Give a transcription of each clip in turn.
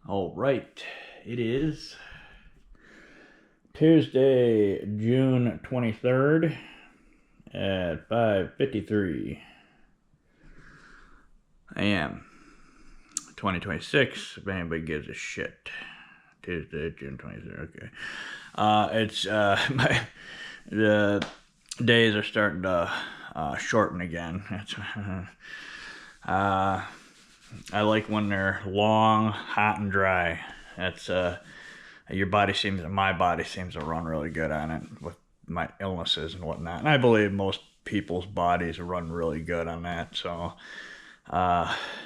All right, it is Tuesday, June 23rd at 5:53 a.m. 2026, if anybody gives a shit. Tuesday, June 23rd, okay. The days are starting to shorten again. I like when they're long, hot, and dry. That's my body seems to run really good on it with my illnesses and whatnot. And I believe most people's bodies run really good on that. So,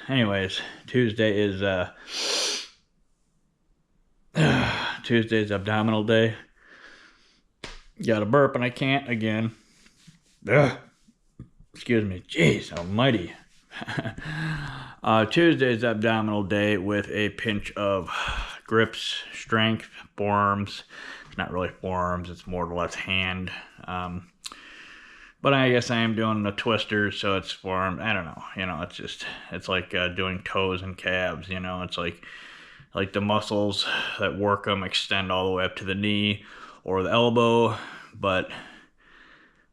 anyways, Tuesday's abdominal day. Got a burp and I can't again. Ugh. Excuse me. Jeez almighty. Tuesday's abdominal day with a pinch of grips, strength, forearms. It's not really forearms, it's more or less hand. But I guess I am doing the twisters, so it's forearm. I don't know. It's like doing toes and calves. It's like the muscles that work them extend all the way up to the knee or the elbow, but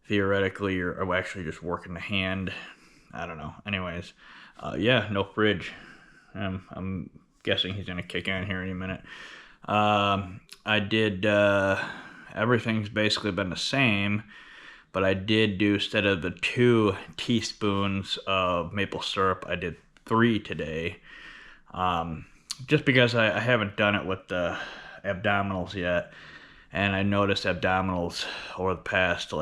theoretically you're actually just working the hand. I don't know. Anyways, no fridge. I'm guessing he's gonna kick in here any minute. I did. Everything's basically been the same, but I did do, instead of the 2 teaspoons of maple syrup, I did 3 today. Just because I haven't done it with the abdominals yet, and I noticed abdominals over the past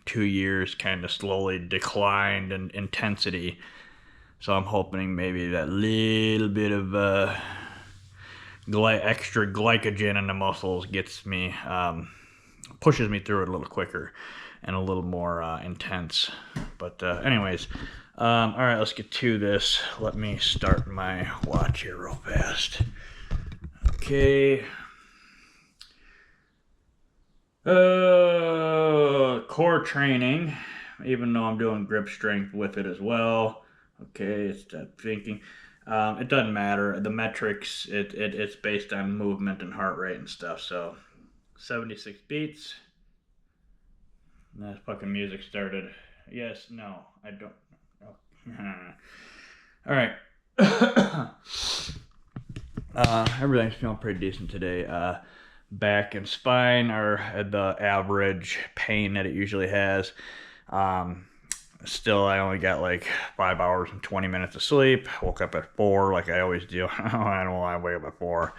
2 years kind of slowly declined in intensity. So I'm hoping maybe that little bit of extra glycogen in the muscles gets me, pushes me through it a little quicker and a little more intense. But anyways, all right, let's get to this. Let me start my watch here real fast. Okay. Core training, even though I'm doing grip strength with it as well. Okay, it's that thinking. It doesn't matter. The metrics, it's based on movement and heart rate and stuff. So 76 beats. That fucking music started. Yes, no, I don't. Oh. All right. Everything's feeling pretty decent today. Back and spine are at the average pain that it usually has. Still, I only got 5 hours and 20 minutes of sleep. Woke up at 4 like I always do. I don't want to wake up at 4.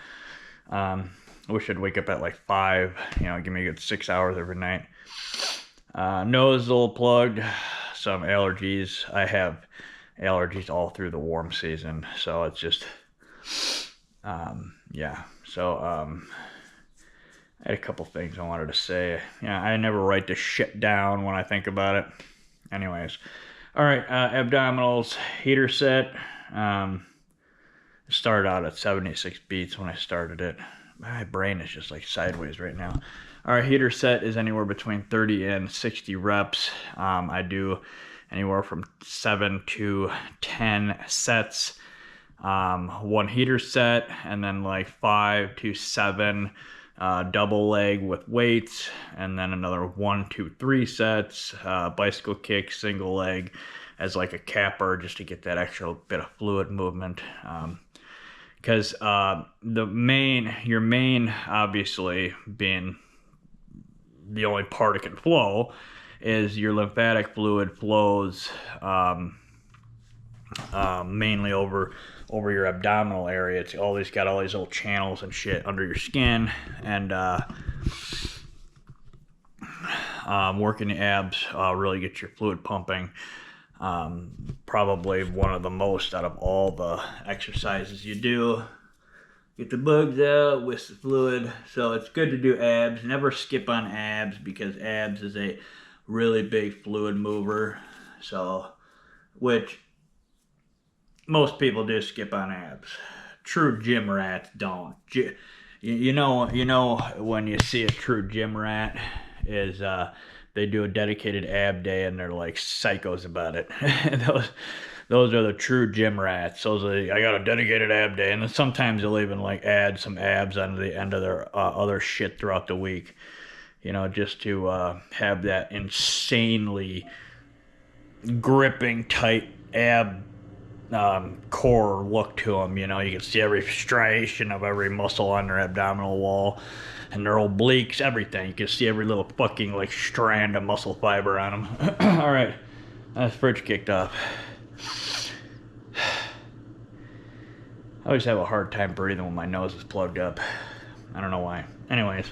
I wish I'd wake up at 5. Give me a good 6 hours every night. Nose is a little plugged. Some allergies. I have allergies all through the warm season. So it's just, yeah. So, I had a couple things I wanted to say. I never write this shit down when I think about it. Anyways. Alright, abdominals, heater set. Started out at 76 beats when I started it. My brain is just sideways right now. Alright, heater set is anywhere between 30 and 60 reps. I do anywhere from 7 to 10 sets. 1 heater set, and then 5 to 7 double leg with weights, and then another 1, 2, 3 sets, bicycle kick, single leg as a capper, just to get that extra bit of fluid movement. Because your main, obviously, being the only part it can flow, is your lymphatic fluid flows mainly over your abdominal area. It's got all these little channels and shit under your skin, and working the abs really gets your fluid pumping. Probably one of the most out of all the exercises you do. Get the bugs out with the fluid. So it's good to do abs. Never skip on abs, because abs is a really big fluid mover. So, which most people do skip on abs. True gym rats don't. You know when you see a true gym rat is they do a dedicated ab day and they're like psychos about it. Those are the true gym rats. Those are I got a dedicated ab day, and then sometimes they'll even like add some abs onto the end of their other shit throughout the week. You know, just to have that insanely gripping tight ab core look to them. You know, you can see every striation of every muscle on their abdominal wall and their obliques, everything. You can see every little fucking like strand of muscle fiber on them. All right, that's fridge kicked off. I always have a hard time breathing when my nose is plugged up. I don't know why. Anyways,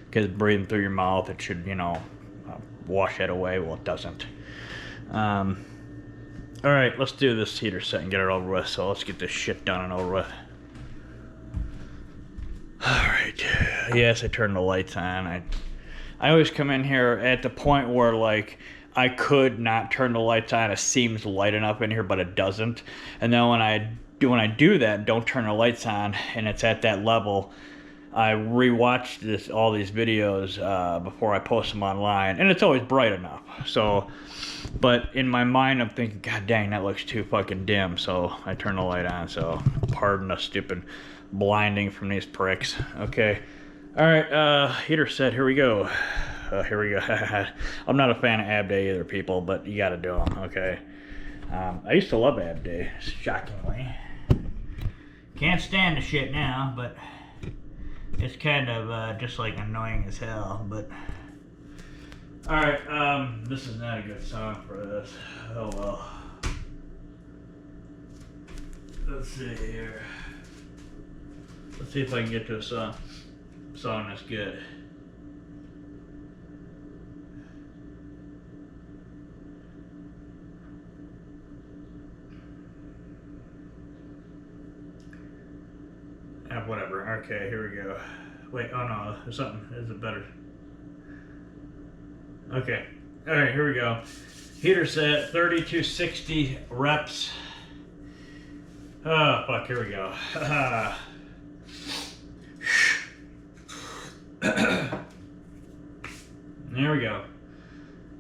because breathing through your mouth, it should, you know, wash it away. Well, it doesn't. All right, let's do this heater set and get it over with. So let's get this shit done and over with. All right. Yes, I turned the lights on. I always come in here at the point where like I could not turn the lights on. It seems light enough in here, but it doesn't. And then when I do that, don't turn the lights on, and it's at that level, I rewatched all these videos before I post them online, and it's always bright enough. So, but in my mind, I'm thinking, God dang, that looks too fucking dim. So I turn the light on. So pardon the stupid blinding from these pricks. Okay. All right. Heater set. Here we go. Here we go. I'm not a fan of ab day either, people, but you got to do them. Okay. I used to love ab day, shockingly. Can't stand the shit now, but it's kind of just like annoying as hell. But all right, this is not a good song for this. Oh well. Let's see here. Let's see if I can get to a song that's good. Whatever. Okay, here we go. Wait, oh no, there's something. Is it better? Okay. All right, here we go. Heater set, 30-60 reps. Oh, fuck, here we go. There we go.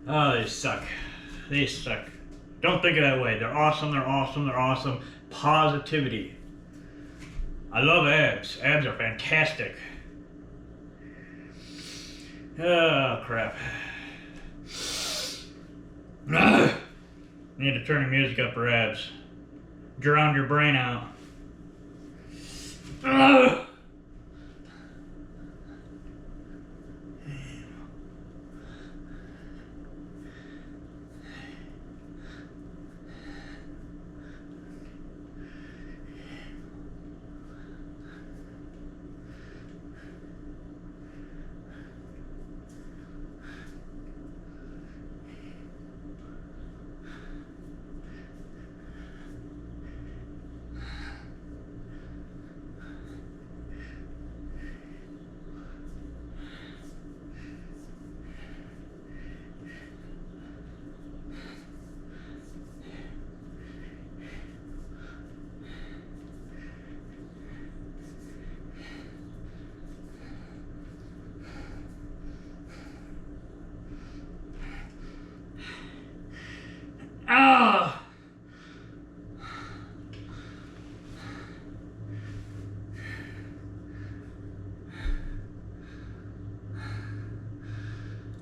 Oh, they suck. They suck. Don't think of that way. They're awesome, they're awesome, they're awesome. Positivity. I love abs. Abs are fantastic. Oh, crap. Need to turn the music up for abs. Drown your brain out.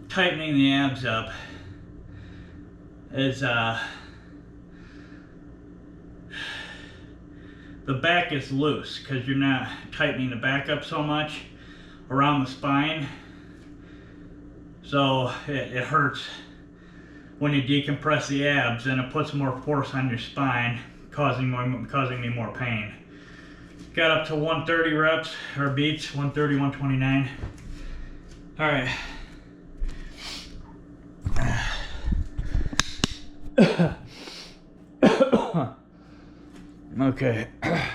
Tightening the abs up is the back is loose because you're not tightening the back up so much around the spine, so it hurts when you decompress the abs, and it puts more force on your spine, causing me more pain. Got up to 130 reps or beats, 130, 129. All right. Okay. I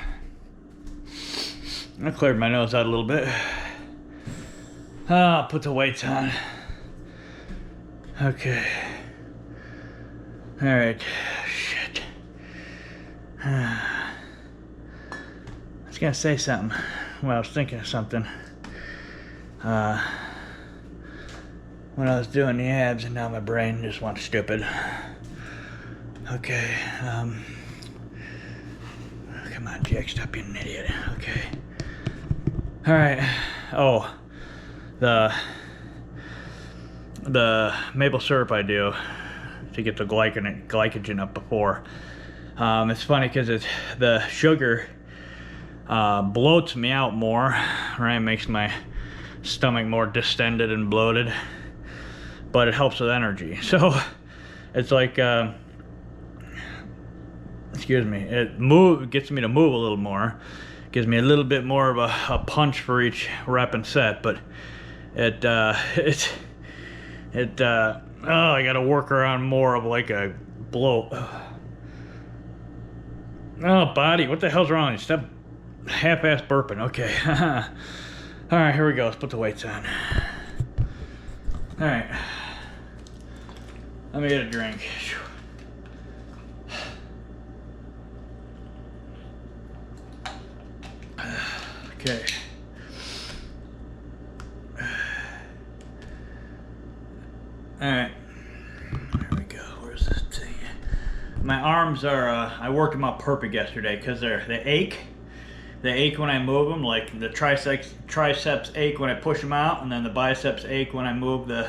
cleared my nose out a little bit. I'll put the weights on. Okay. Alright. Shit. I was gonna say something. Well, I was thinking of something. When I was doing the abs, and now my brain just went stupid. Okay, come on, Jack, stop being an idiot. Okay. All right. Oh, the maple syrup I do to get the glycogen up before. It's funny because the sugar bloats me out more, right? Makes my stomach more distended and bloated, but it helps with energy. So it's like, excuse me, it gets me to move a little more, gives me a little bit more of a punch for each rep and set, but oh, I gotta work around more of like a bloat. Oh, body, what the hell's wrong? You stop half-ass burping. Okay. All right, here we go. Let's put the weights on. All right. Let me get a drink. Okay. All right. There we go. Where's this thing? My arms are, I worked them out perfect yesterday because they ache. They ache when I move them, like the triceps ache when I push them out, and then the biceps ache when I move the...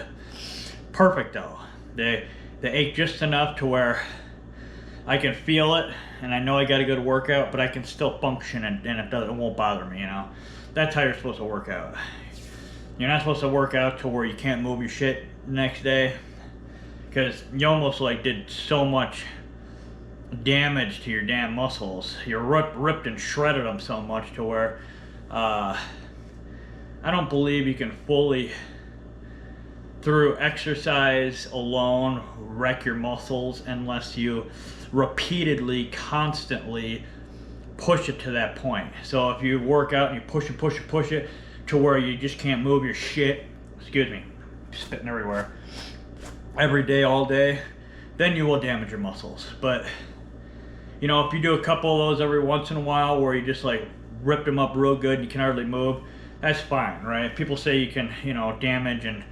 Perfect though. They ache just enough to where I can feel it, and I know I got a good workout, but I can still function, and it won't bother me, you know? That's how you're supposed to work out. You're not supposed to work out to where you can't move your shit the next day, because you almost like did so much damage to your damn muscles. You ripped and shredded them so much to where I don't believe you can fully, through exercise alone, wreck your muscles unless you repeatedly, constantly push it to that point. So if you work out and you push it to where you just can't move your shit, excuse me, spitting everywhere, every day, all day, then you will damage your muscles. But you know, if you do a couple of those every once in a while where you just like rip them up real good, you can hardly move, that's fine, right? People say you can, you know, damage and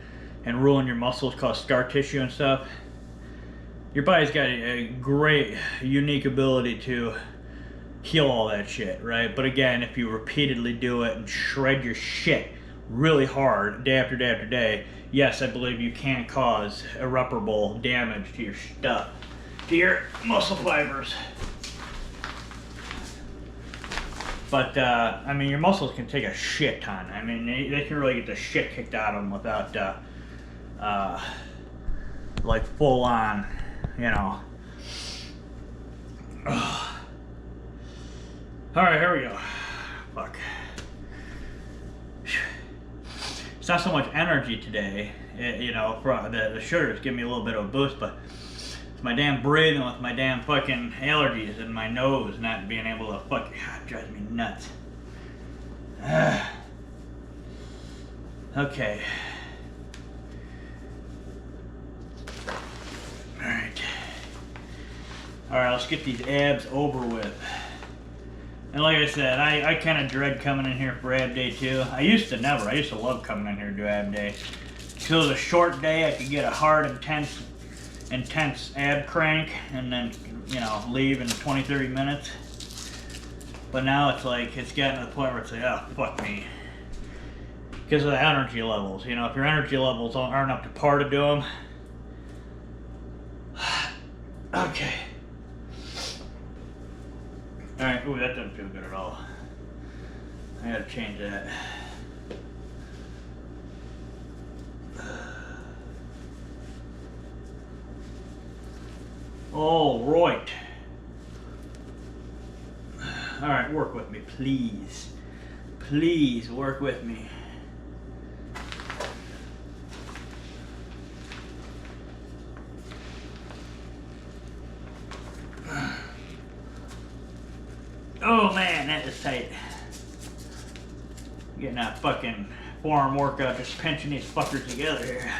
ruin your muscles, cause scar tissue and stuff. Your body's got a great, unique ability to heal all that shit, right? But again, if you repeatedly do it and shred your shit really hard day after day after day, yes, I believe you can cause irreparable damage to your stuff, to your muscle fibers. But, I mean, your muscles can take a shit ton. I mean, they can really get the shit kicked out of them without, like, full on, you know. Ugh. All right, here we go. Fuck. It's not so much energy today, you know, for the sugars give me a little bit of a boost, but it's my damn breathing with my damn fucking allergies and my nose not being able to fucking, God, drives me nuts. Okay. All right, let's get these abs over with. And like I said, I kind of dread coming in here for ab day too. I used to love coming in here to do ab day. So it was a short day, I could get a hard, intense ab crank and then, you know, leave in 20-30 minutes. But now it's like, it's gotten to the point where it's like, oh, fuck me. Because of the energy levels. You know, if your energy levels aren't up to par to do them. Okay. Alright, ooh, that doesn't feel good at all. I gotta change that. All right. Alright, work with me, please. Please work with me. Oh man, that is tight. Getting that fucking forearm workout, just pinching these fuckers together here.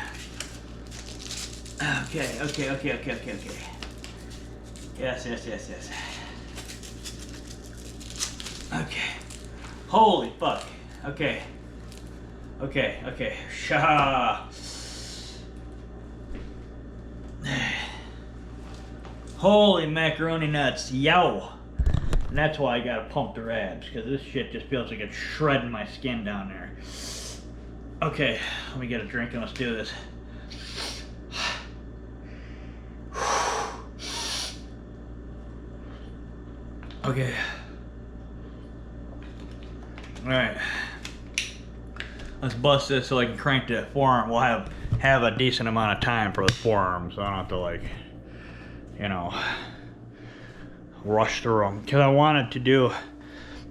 Okay. Yes. Okay. Holy fuck. Okay. Shah. Holy macaroni nuts, yow. And that's why I gotta pump their abs, because this shit just feels like it's shredding my skin down there. Okay, let me get a drink and let's do this. Okay. Alright. Let's bust this so I can crank the forearm. We'll have a decent amount of time for the forearm, so I don't have to, like, you know, rush through them. Because I wanted to do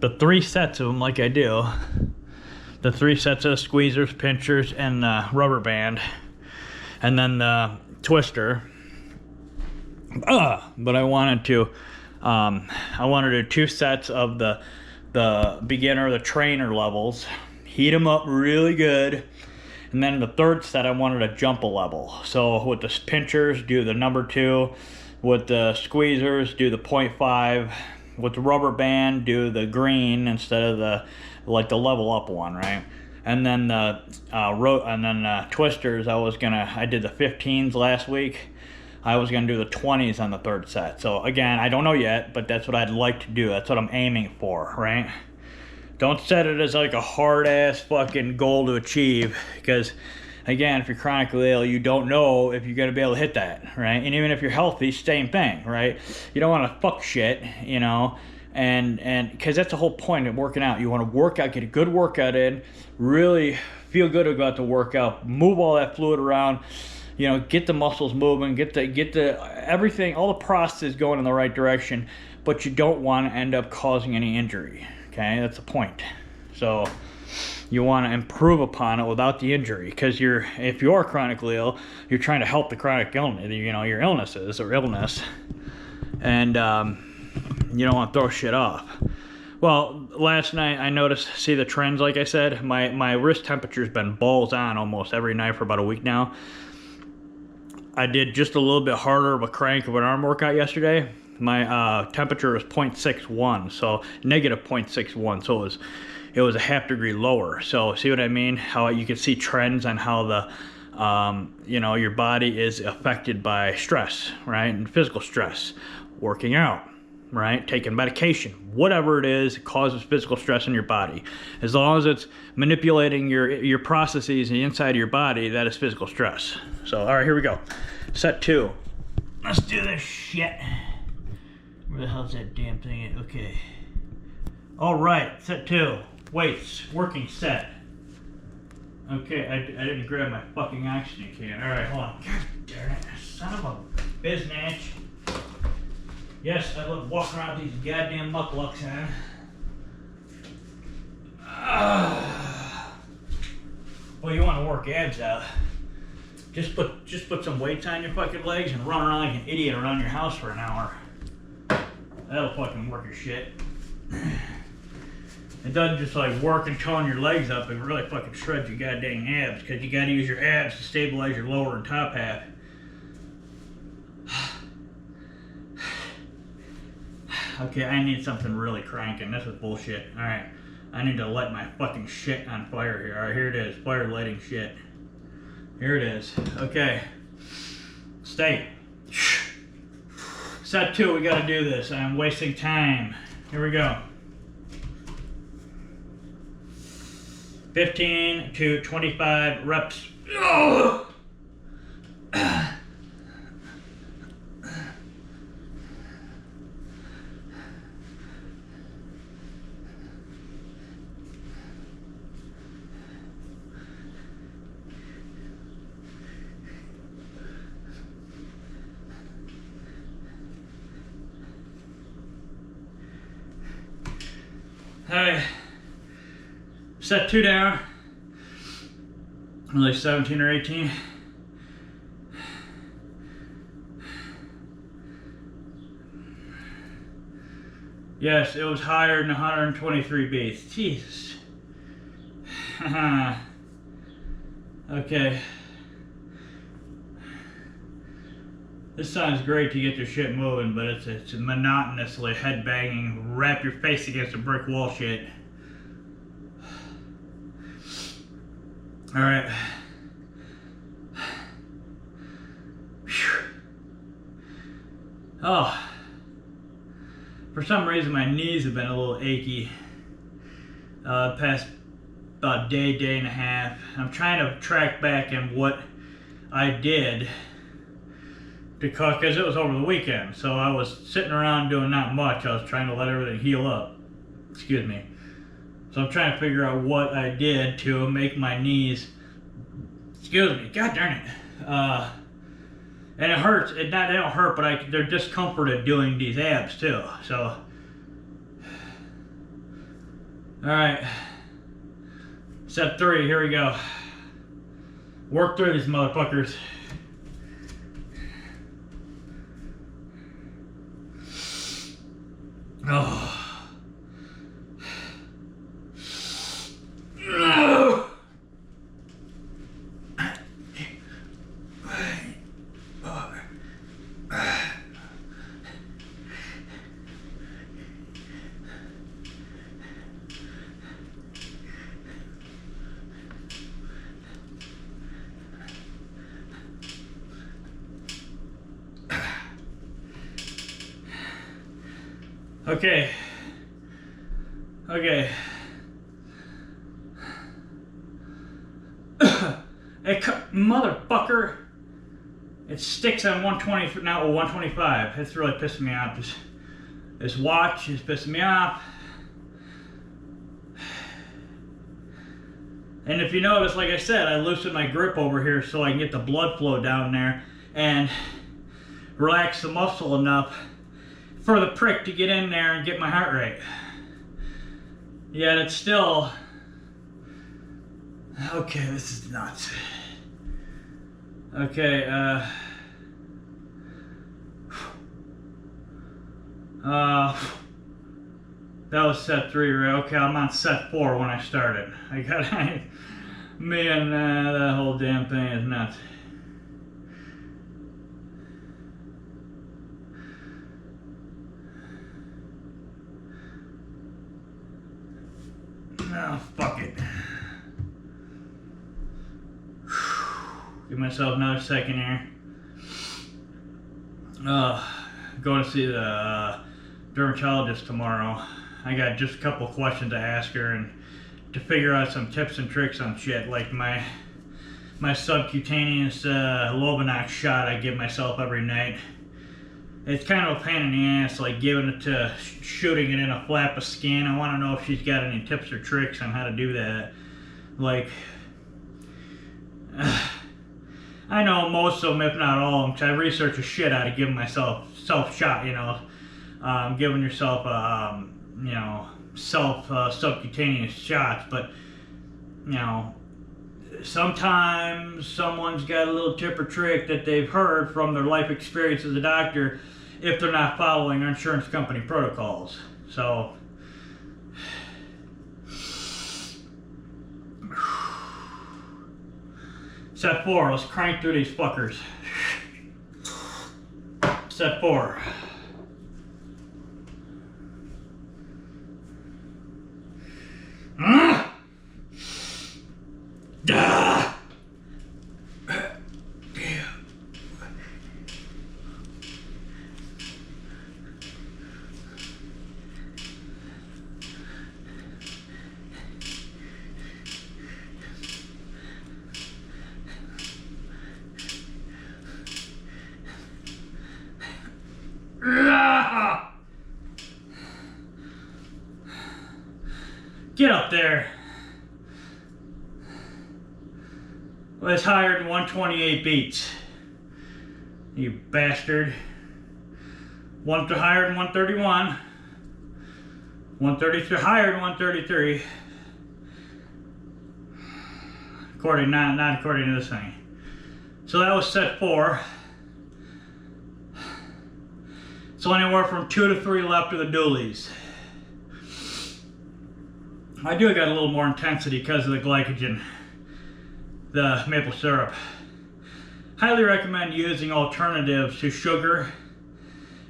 the 3 sets of them like I do. The 3 sets of squeezers, pinchers, and the rubber band. And then the twister. But I wanted to do 2 sets of the beginner, the trainer levels. Heat them up really good. And then the 3rd set, I wanted to jump a level. So with the pinchers, do the number 2. With the squeezers, do the 0.5. With the rubber band, do the green instead of the level up one, right? And then the twisters, I did the 15s last week. I was gonna do the 20s on the 3rd set. So again, I don't know yet, but that's what I'd like to do. That's what I'm aiming for, right? Don't set it as like a hard ass fucking goal to achieve, because again, if you're chronically ill, you don't know if you're gonna be able to hit that, right? And even if you're healthy, same thing, right? You don't want to fuck shit, you know, and because that's the whole point of working out. You want to work out, get a good workout in, really feel good about the workout, move all that fluid around, you know, get the muscles moving, get the everything, all the processes going in the right direction, but you don't want to end up causing any injury. Okay, that's the point. So you want to improve upon it without the injury, because if you are chronically ill, you're trying to help the chronic illness, you know, your illnesses or illness, and you don't want to throw shit off. Well, last night I noticed, see the trends, like I said, my wrist temperature's been balls on almost every night for about a week now. I did just a little bit harder of a crank of an arm workout yesterday. My temperature was 0.61, so negative 0.61, so it was a half degree lower. So see what I mean? How you can see trends on how the you know, your body is affected by stress, right? And physical stress, working out, right? Taking medication, whatever it is, it causes physical stress in your body. As long as it's manipulating your processes inside of your body, that is physical stress. So all right, here we go. Set 2. Let's do this shit. Where the hell's that damn thing at? Okay. All right, set 2. Weights, working set. Okay, I didn't grab my fucking oxygen can. All right, hold on. God damn it, son of a biznatch. Yes, I love walking around with these goddamn mucklucks on. Well, you want to work abs out. Just put some weights on your fucking legs and run around like an idiot around your house for an hour. That'll fucking work your shit. It doesn't just like work and tone your legs up, it really fucking shreds your goddamn abs, because you gotta use your abs to stabilize your lower and top half. Okay, I need something really cranking. This is bullshit. Alright, I need to light my fucking shit on fire here. Alright, here it is. Fire lighting shit. Here it is. Okay. Stay. Set 2, we gotta do this. I'm wasting time. Here we go. 15 to 25 reps. Oh! Alright, set 2 down, like 17 or 18. Yes, it was higher than 123 beats. Jesus. Okay. This sounds great to get your shit moving, but it's a monotonously head banging, wrap your face against a brick wall shit. All right. Oh, for some reason my knees have been a little achy past about day and a half. I'm trying to track back in what I did because it was over the weekend, so I was sitting around doing not much. I was trying to let everything heal up. Excuse me. So I'm trying to figure out what I did to make my knees, excuse me, god darn it, and it hurts. They don't hurt, but they're discomforted doing these abs too. So, all right, set 3. Here we go. Work through these motherfuckers. Oh. Okay. Okay. Motherfucker. It sticks on 120 now, 125. It's really pissing me off. This watch is pissing me off. And if you notice, like I said, I loosened my grip over here so I can get the blood flow down there and relax the muscle enough for the prick to get in there and get my heart rate. Yet it's still... Okay, this is nuts. Okay, that was set 3, right? Okay, I'm on set 4 when I started. Man, that whole damn thing is nuts. Oh, fuck it. Give myself another second here. Going to see the dermatologist tomorrow. I got just a couple questions to ask her and to figure out some tips and tricks on shit, like my subcutaneous Lovenox shot I give myself every night. It's kind of a pain in the ass, like giving it to shooting it in a flap of skin. I want to know if she's got any tips or tricks on how to do that. Like, I know most of them, if not all of them, because I researched the shit out of giving myself self-shot, you know. Giving yourself, you know, subcutaneous shots. But, you know, sometimes someone's got a little tip or trick that they've heard from their life experience as a doctor if they're not following their insurance company protocols. So, set 4, let's crank through these fuckers. Set 4. Get up there. Well, it's higher than 128 beats. You bastard. Higher than 131. 133 higher than 133. Not according to this thing. So that was set 4. So anywhere from 2 to 3 left of the dualies. I do got a little more intensity because of the glycogen, the maple syrup. Highly recommend using alternatives to sugar,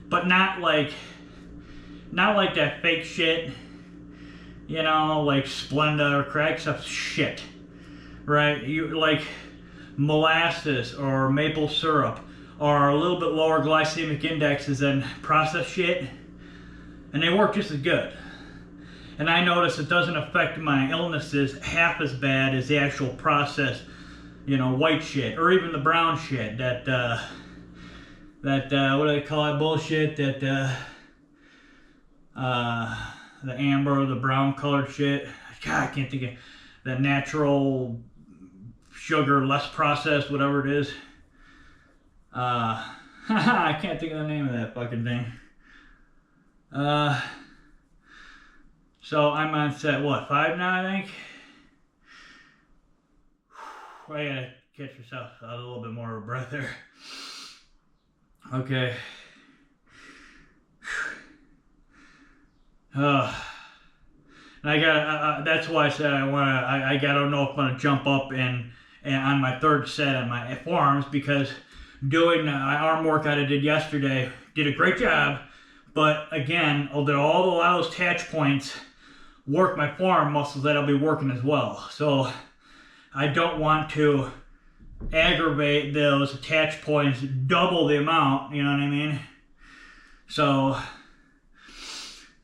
but not like that fake shit, you know, like Splenda or crack stuff. Shit, right? You like molasses or maple syrup are a little bit lower glycemic indexes than processed shit, and they work just as good. And I notice it doesn't affect my illnesses half as bad as the actual processed, you know, white shit, or even the brown shit, that what do they call that bullshit, that the amber or the brown colored shit. God, I can't think of that natural sugar, less processed, whatever it is. I can't think of the name of that fucking thing. So I'm on set, what, 5 now, I think? I gotta catch myself a little bit more of a breath there. Okay. And I got that's why I said I gotta know if I'm gonna jump up and on my third set on my forearms, because doing arm workout I did yesterday did a great job, but again, although all those attach points work my forearm muscles that I'll be working as well. So I don't want to aggravate those attach points double the amount, you know what I mean? So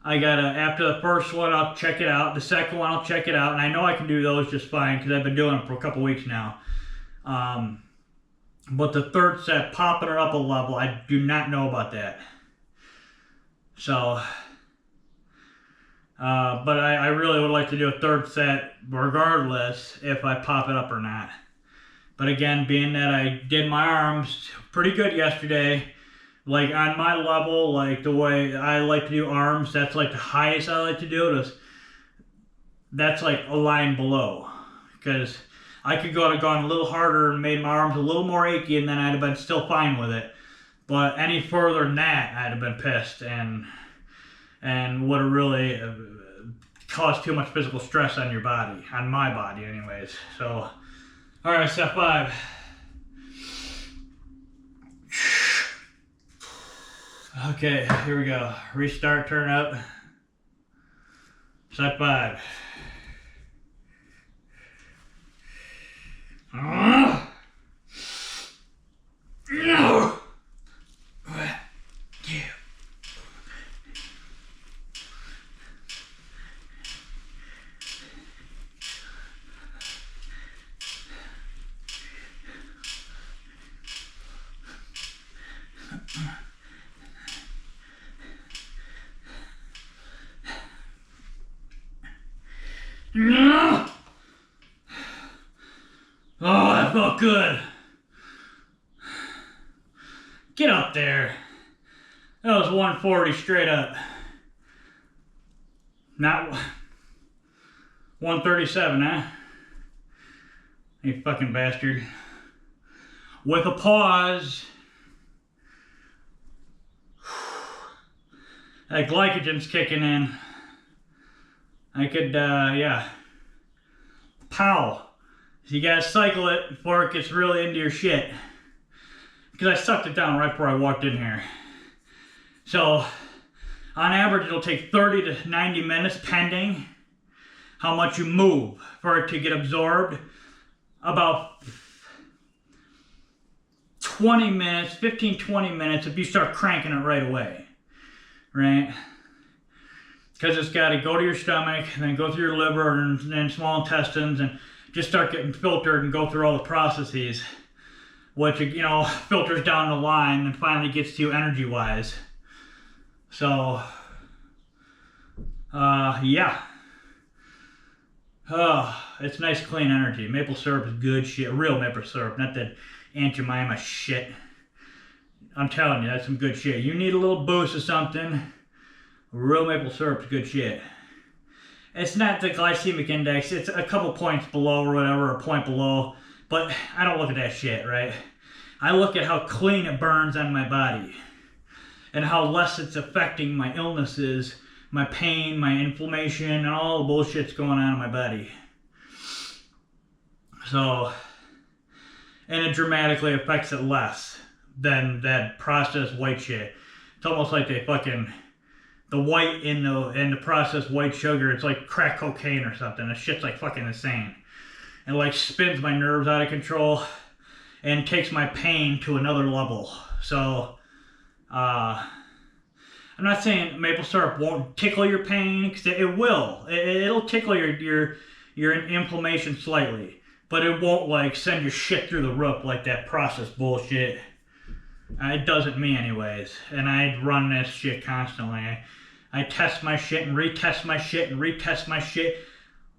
I gotta, after the first one, I'll check it out. The second one, I'll check it out. And I know I can do those just fine because I've been doing them for a couple weeks now. But the third set, popping it up a level, I do not know about that. So, but I really would like to do a third set regardless if I pop it up or not. But again, being that I did my arms pretty good yesterday, like on my level, like the way I like to do arms, that's like the highest I like to do it. That's like a line below, because I could have gone a little harder and made my arms a little more achy, and then I'd have been still fine with it. But any further than that, I'd have been pissed and would have really caused too much physical stress on your body, on my body anyways. So, all right, step 5. Okay, here we go. Restart, turn up. Set 5. Oh, that felt good. Get up there. That was 140 straight up. Not 137, huh? You fucking bastard. With a pause. That glycogen's kicking in. I could, yeah. Pow. So you gotta cycle it before it gets really into your shit. Because I sucked it down right before I walked in here. So, on average, it'll take 30 to 90 minutes, pending how much you move, for it to get absorbed. About 20 minutes, 15-20 minutes if you start cranking it right away. Right? Because it's got to go to your stomach, and then go through your liver and then small intestines, and just start getting filtered and go through all the processes, which, you know, filters down the line and finally gets to you energy-wise. So, yeah. Oh, it's nice, clean energy. Maple syrup is good shit. Real maple syrup, not that Aunt Jemima shit. I'm telling you, that's some good shit. You need a little boost of something. Real maple syrup's good shit. It's not the glycemic index. It's a couple points below or whatever, a point below. But I don't look at that shit, right? I look at how clean it burns on my body. And how less it's affecting my illnesses, my pain, my inflammation, and all the bullshit's going on in my body. So, and it dramatically affects it less than that processed white shit. It's almost like they fucking... The white in the processed white sugar, it's like crack cocaine or something. This shit's like fucking insane. It like spins my nerves out of control. and takes my pain to another level. So, I'm not saying maple syrup won't tickle your pain, because it will. It'll tickle your inflammation slightly, but it won't like send your shit through the roof like that processed bullshit. It doesn't me anyways, and I run this shit constantly. I test my shit and retest my shit and retest my shit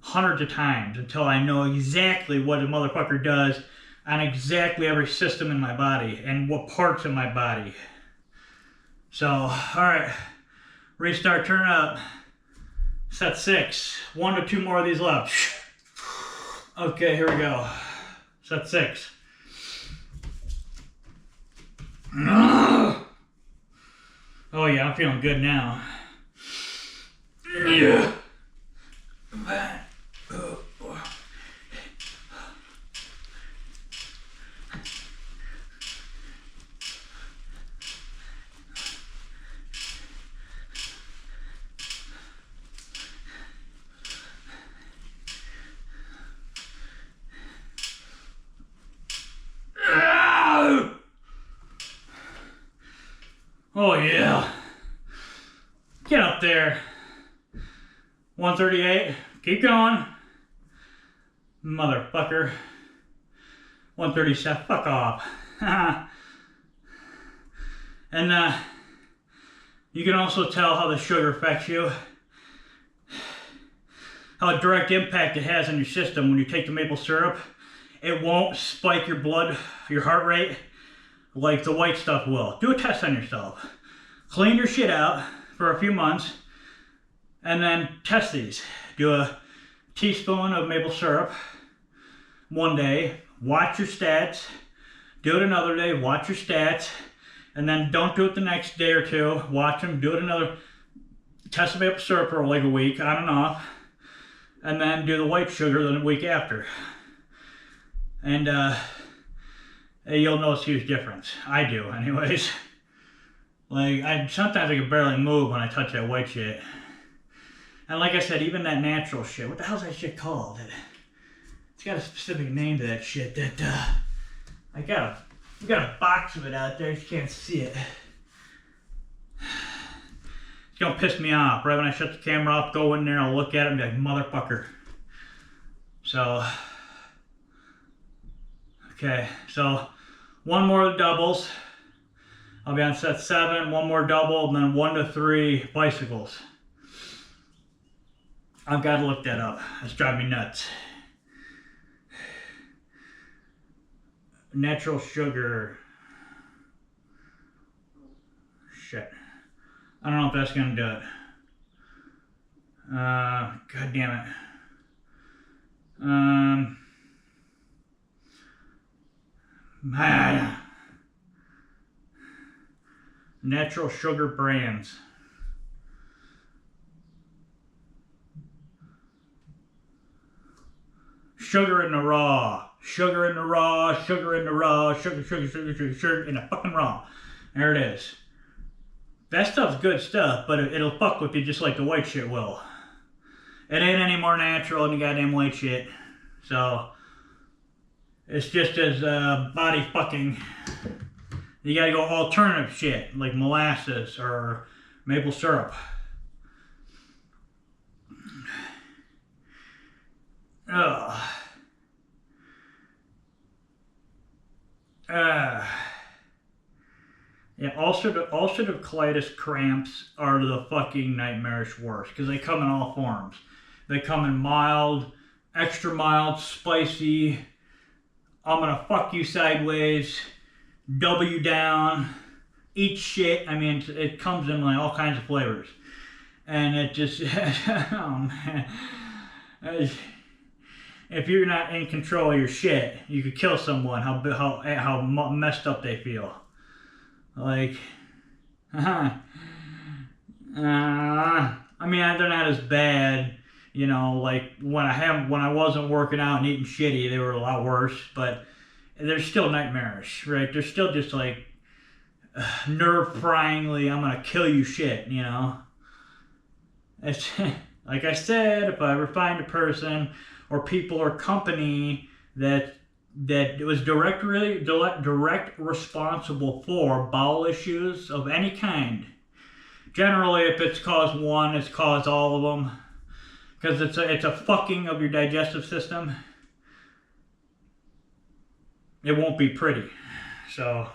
hundreds of times until I know exactly what a motherfucker does on exactly every system in my body and what parts of my body. So, alright, restart, turn up, set 6, 1 to 2 more of these left. Okay, here we go, set 6. Oh yeah, I'm feeling good now. Yeah. Oh yeah. Get up there. 138. Keep going. Motherfucker. 137. Fuck off. And you can also tell how the sugar affects you. How a direct impact it has on your system when you take the maple syrup. It won't spike your blood, your heart rate, like the white stuff will. Do a test on yourself. Clean your shit out for a few months and then test these. Do a teaspoon of maple syrup one day, watch your stats, do it another day, watch your stats, and then don't do it the next day or two, watch them, do it another, test the maple syrup for like a week, on and off, and then do the white sugar the week after. And you'll notice a huge difference. I do, anyways. Like, sometimes I can barely move when I touch that white shit. And like I said, even that natural shit, what the hell's that shit called? It's got a specific name to that shit that, we got a box of it out there, you can't see it. It's gonna piss me off. Right when I shut the camera off, go in there, I'll look at it and be like, motherfucker. So, okay, so one more of the doubles. I'll be on set 7, one more double, and then 1 to 3 bicycles. I've got to look that up. That's driving me nuts. Natural sugar. Shit. I don't know if that's going to do it. God damn it. Natural sugar brands. Sugar in the raw. Sugar in the raw. Sugar in the raw. Sugar, sugar, sugar, sugar, sugar in the fucking raw. There it is. That stuff's good stuff, but it'll fuck with you just like the white shit will. It ain't any more natural than the goddamn white shit. So, it's just as body fucking. You gotta go alternative shit, like molasses or maple syrup. Ugh. Yeah, ulcerative colitis cramps are the fucking nightmarish worst, because they come in all forms. They come in mild, extra mild, spicy, I'm gonna fuck you sideways, W down, eat shit. I mean, it comes in like all kinds of flavors. And it just, oh man. If you're not in control of your shit, you could kill someone, how messed up they feel. Like, I mean, they're not as bad, you know, like when I wasn't working out and eating shitty, they were a lot worse, but they're still nightmarish, right? They're still just like nerve-pryingly, I'm gonna kill you shit, you know? It's, like I said, if I ever find a person or people or company that that was direct responsible for bowel issues of any kind. Generally, if it's caused one, it's caused all of them, because it's a fucking of your digestive system. It won't be pretty. So,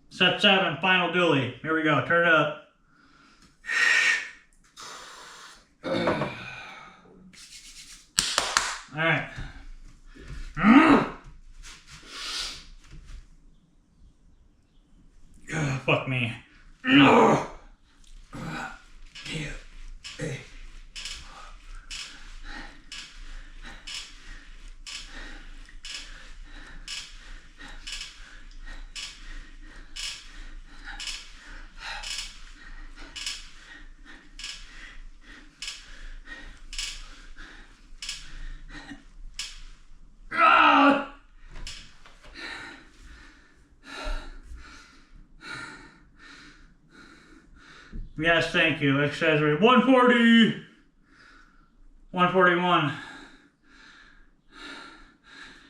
set 7, final dually. Here we go. Turn it up. All right. Fuck me. Yes, thank you. Exercise rate 140, 141,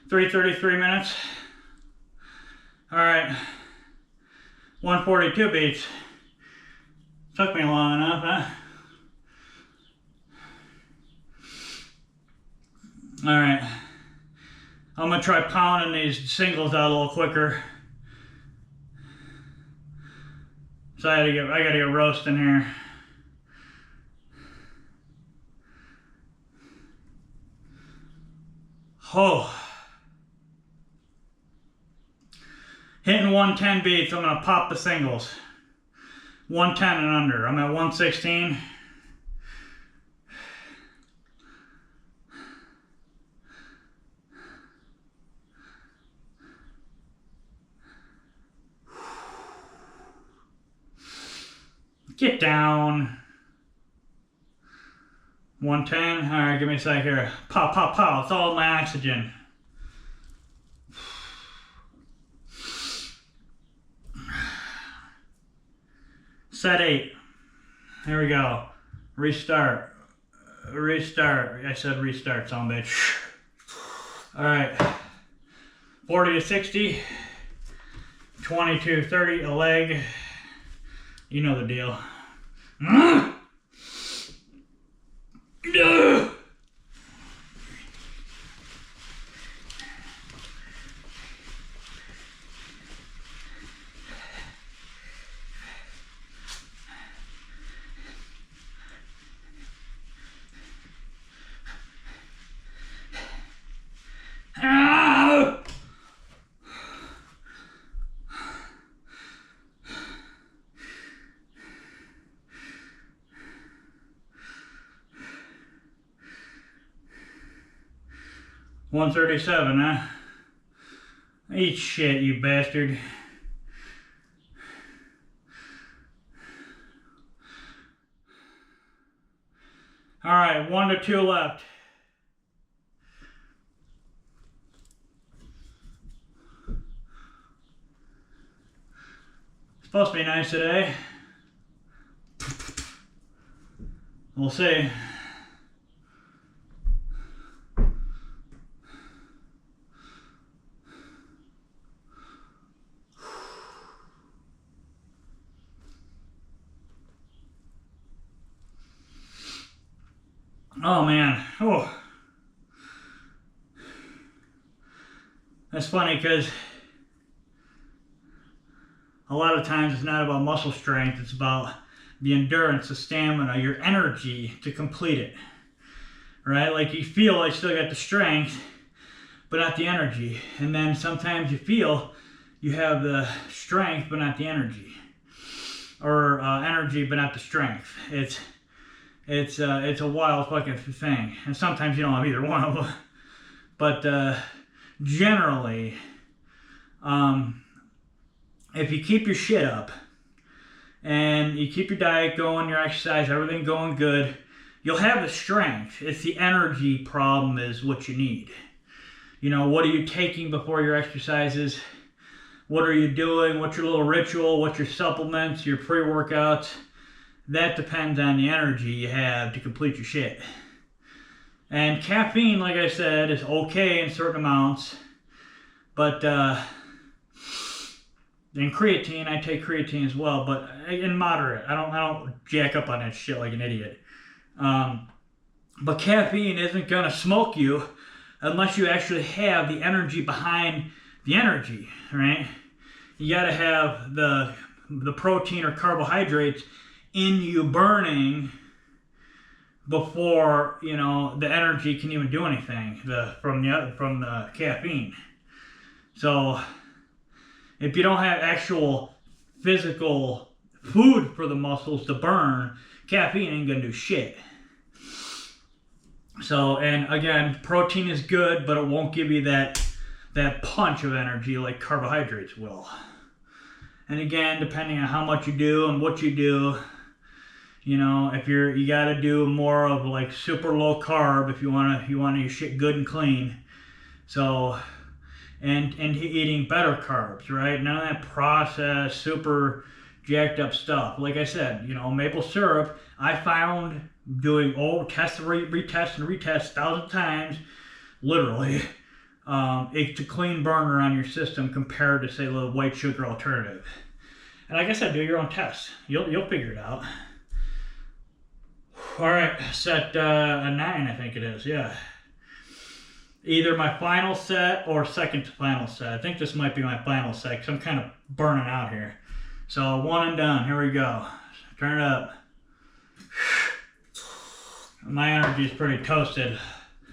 3:33 minutes. All right, 142 beats. Took me long enough, huh? All right, I'm gonna try pounding these singles out a little quicker. So I gotta get roasting here. Oh. Hitting 110 beats, I'm gonna pop the singles. 110 and under. I'm at 116. Get down. 110. All right, give me a sec here. Pow, pow, pow. It's all my oxygen. Set 8. Here we go. Restart. Restart. I said restart, son of a bitch. All right. 40 to 60. 20 to 30 a leg. You know the deal. 137, huh? Eat shit, you bastard. All right, 1 to 2 left. It's supposed to be nice today. We'll see. Oh man, oh. That's funny because a lot of times it's not about muscle strength, it's about the endurance, the stamina, your energy to complete it, right? Like you feel I still got the strength, but not the energy. And then sometimes you feel you have the strength, but not the energy. Or energy, but not the strength. It's a wild fucking thing, and sometimes you don't have either one of them. But generally, if you keep your shit up and you keep your diet going, your exercise, everything going good, you'll have the strength. It's the energy problem is what you need. You know, what are you taking before your exercises? What are you doing? What's your little ritual? What's your supplements, your pre-workouts? That depends on the energy you have to complete your shit. And caffeine, like I said, is okay in certain amounts, but and creatine, I take creatine as well, but in moderate. I don't jack up on that shit like an idiot. But caffeine isn't gonna smoke you unless you actually have the energy behind the energy, right? You gotta have the protein or carbohydrates in you burning before, you know, the energy can even do anything from the caffeine. So if you don't have actual physical food for the muscles to burn, caffeine ain't gonna do shit. So, and again, protein is good, but it won't give you that punch of energy like carbohydrates will. And again, depending on how much you do and what you do, you know, if you got to do more of like super low carb if you want your shit good and clean. So, and eating better carbs, right? None of that processed, super jacked up stuff. Like I said, you know, maple syrup, I found doing test, retest, and retest 1,000 times, literally, it's a clean burner on your system compared to, say, the white sugar alternative. And like I said, do your own test. You'll figure it out. All right, set a 9, I think it is, yeah. Either my final set or second to final set. I think this might be my final set because I'm kind of burning out here. So 1 and done. Here we go. Turn it up. My energy is pretty toasted.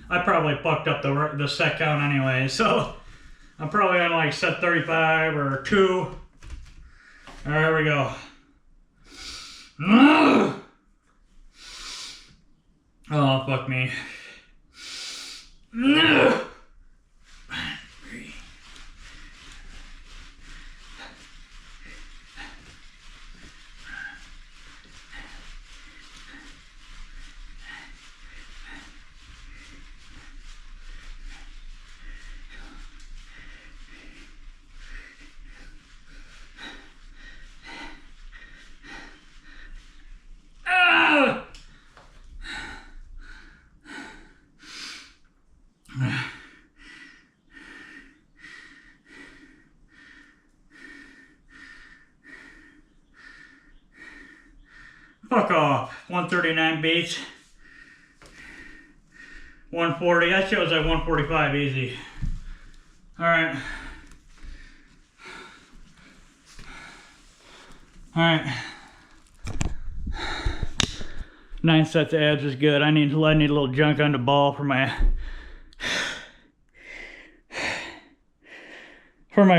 I probably fucked up the set count anyway, so I'm probably on like set 35 or 2. All right, here we go. Oh, fuck me. Fuck off. 139 beats. 140. That shows like 145 easy. Alright. Alright. 9 sets of abs is good. I need a little junk on the ball for my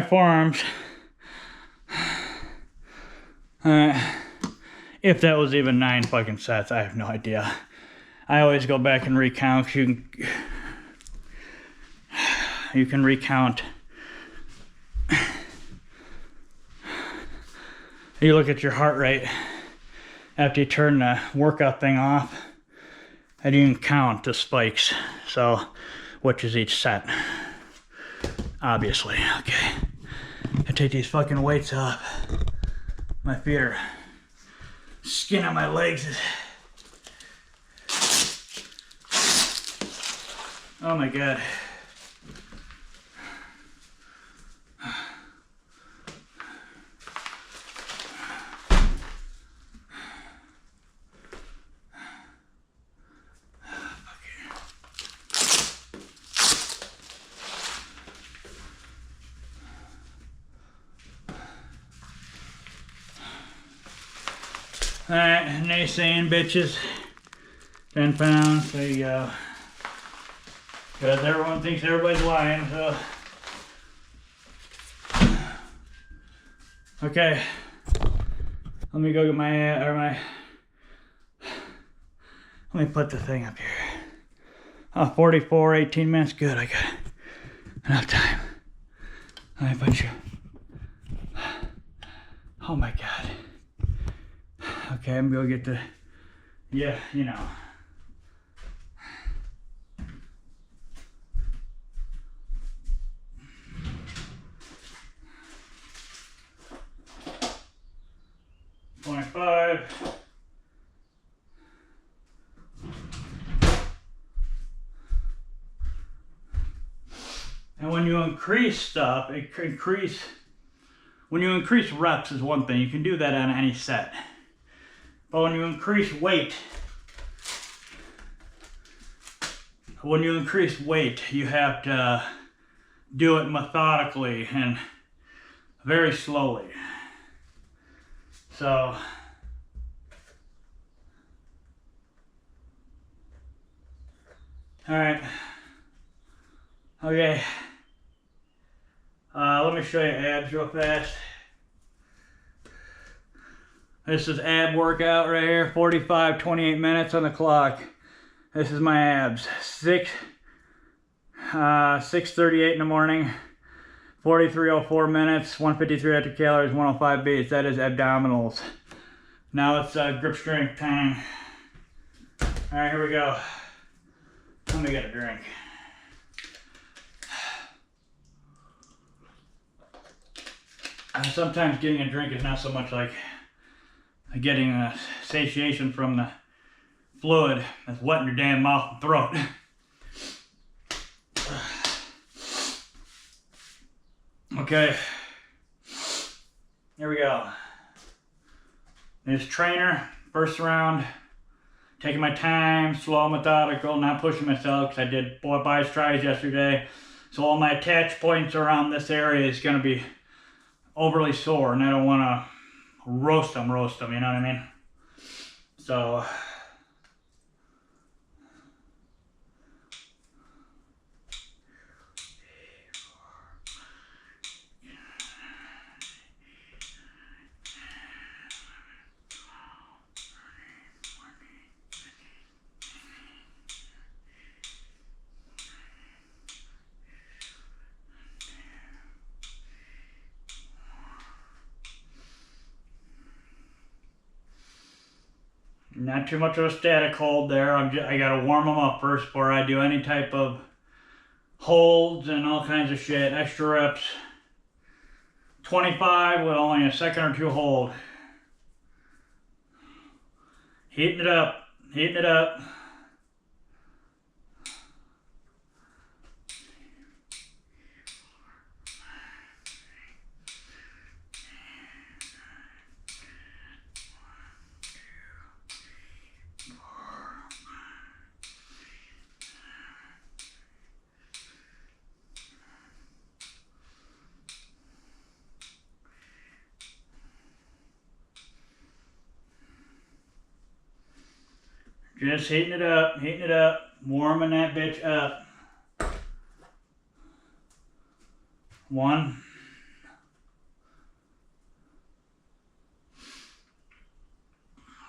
forearms. Alright. If that was even 9 fucking sets, I have no idea. I always go back and recount. You can recount. You look at your heart rate after you turn the workout thing off, and you can count the spikes. So, which is each set? Obviously, okay. I take these fucking weights off. My feet are skin on my legs. Oh my god. Alright, naysaying bitches. 10 pounds, there you go. Because everyone thinks everybody's lying, so. Okay. Let me go get let me put the thing up here. Oh, 44, 18 minutes, good, I got enough time. Let me put you. Oh my god. Okay, I'm gonna go get the, yeah, you know. when you increase stuff, when you increase reps is one thing. You can do that on any set. But when you increase weight, you have to do it methodically and very slowly. So, all right. Okay. Let me show you abs real fast. This is ab workout right here. 45, 28 minutes on the clock. This is my abs. 6:38 in the morning. 43:04 minutes. 153 extra calories. 105 beats. That is abdominals. Now it's grip strength time. All right, here we go. Let me get a drink. Sometimes getting a drink is not so much like getting a satiation from the fluid that's wet in your damn mouth and throat. Okay, here we go. This trainer, first round, taking my time, slow, methodical, not pushing myself because I did biceps tries yesterday. So all my attach points around this area is going to be overly sore, and I don't want to roast them, you know what I mean? So, not too much of a static hold there. I gotta warm them up first before I do any type of holds and all kinds of shit. Extra reps. 25 with only a second or two hold. Heating it up. Heating it up. Just heating it up, warming that bitch up. 1.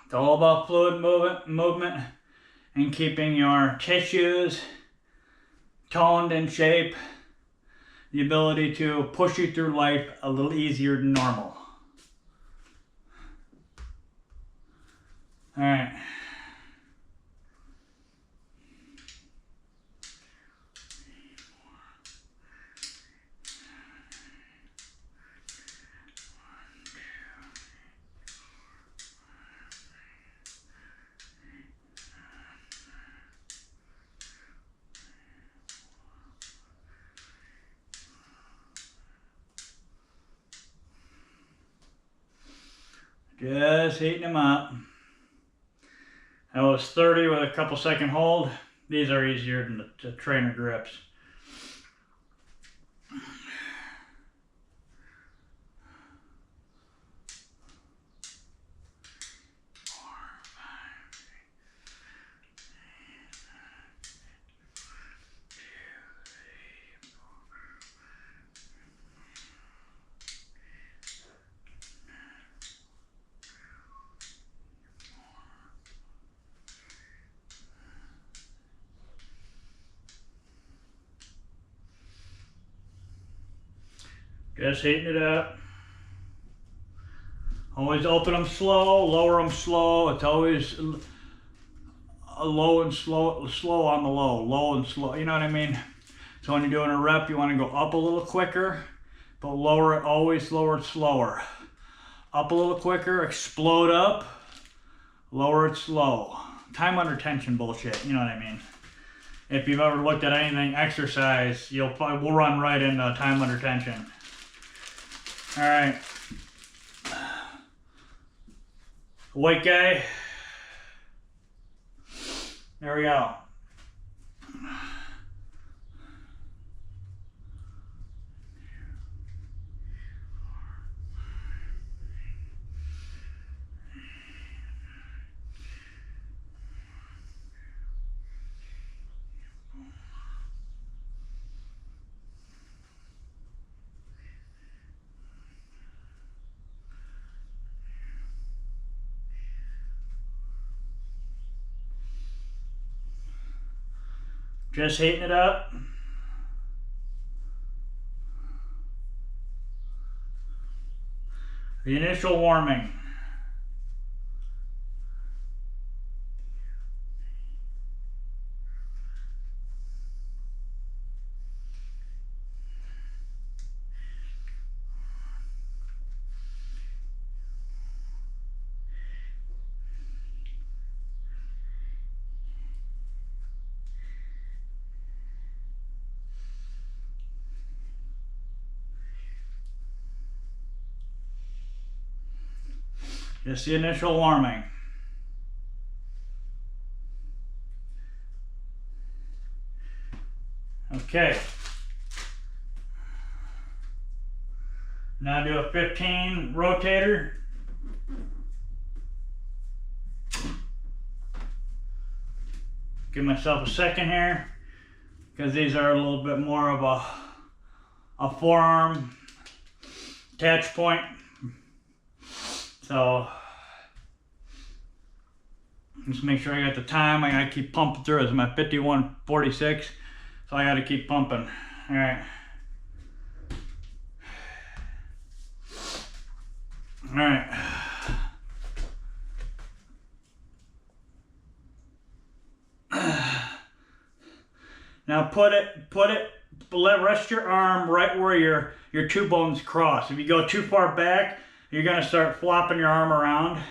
It's all about fluid movement and keeping your tissues toned in shape. The ability to push you through life a little easier than normal. All right. Just heating them up. That was 30 with a couple second hold. These are easier than the trainer grips. Just heating it up. Always open them slow, lower them slow. It's always a low and slow on the low and slow. You know what I mean? So when you're doing a rep, you want to go up a little quicker, but lower it, always lower it slower. Up a little quicker, explode up, lower it slow. Time under tension bullshit, you know what I mean? if you've ever looked at anything exercise, we'll run right into time under tension. All right. White guy. There we go. Just heating it up. The initial warming. Just the initial warming. Okay. Now do a 15 rotator. Give myself a second here, because these are a little bit more of a forearm attach point. So just make sure I got the time. I gotta keep pumping through. It's my 51:46, so I gotta keep pumping. All right. All right. Now rest your arm right where your two bones cross. If you go too far back, you're gonna start flopping your arm around.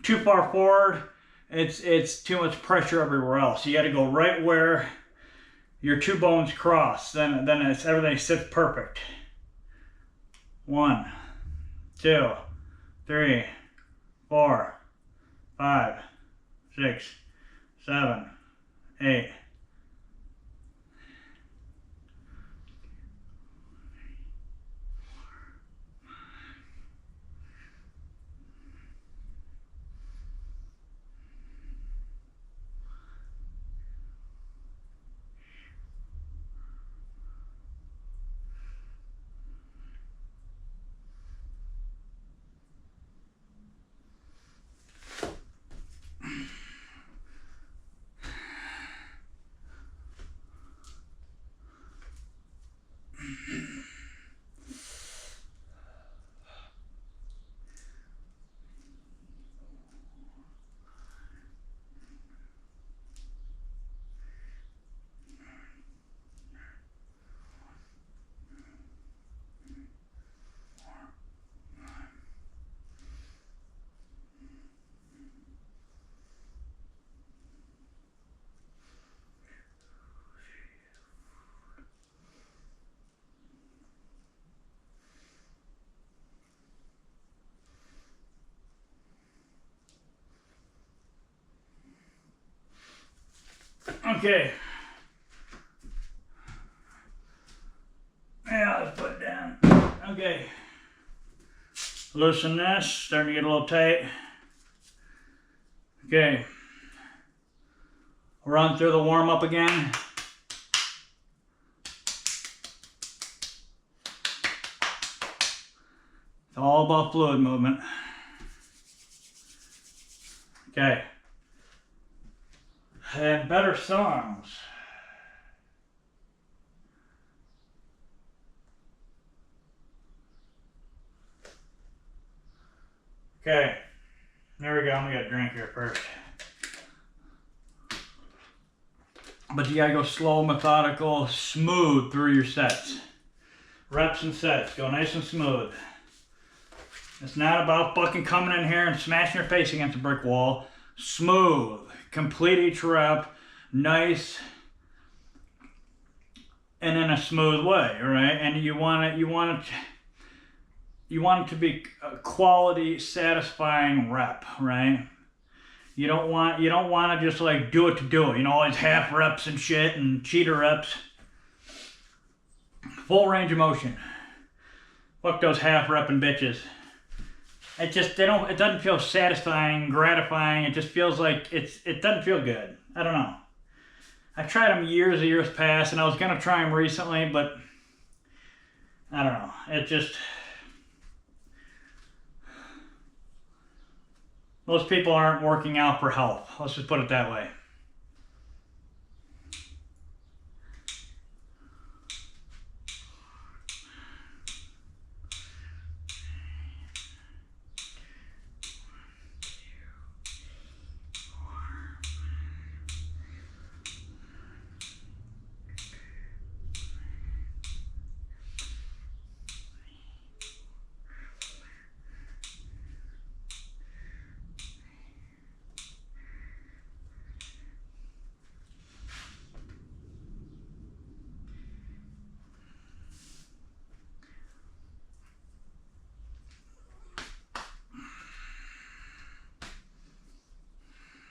Too far forward, it's too much pressure everywhere else. You got to go right where your two bones cross. Then everything sits perfect. 1, 2, 3, 4, 5, 6, 7, 8. Okay. Yeah, let's put it down. Okay. Loosen this, starting to get a little tight. Okay. Run through the warm up again. It's all about fluid movement. Okay. And better songs. Okay, there we go. I'm gonna get a drink here first. But you gotta go slow, methodical, smooth through your sets. Reps and sets, go nice and smooth. It's not about fucking coming in here and smashing your face against a brick wall. Smooth, complete each rep, nice, and in a smooth way, right? And you want it to be a quality, satisfying rep, right? You don't want to just like do it to do it. You know, all these half reps and shit and cheater reps. Full range of motion. Fuck those half repping bitches. It just it doesn't feel satisfying, gratifying. It just feels like it doesn't feel good. I don't know. I tried them years past, and I was gonna try them recently, but I don't know. It just most people aren't working out for health. Let's just put it that way.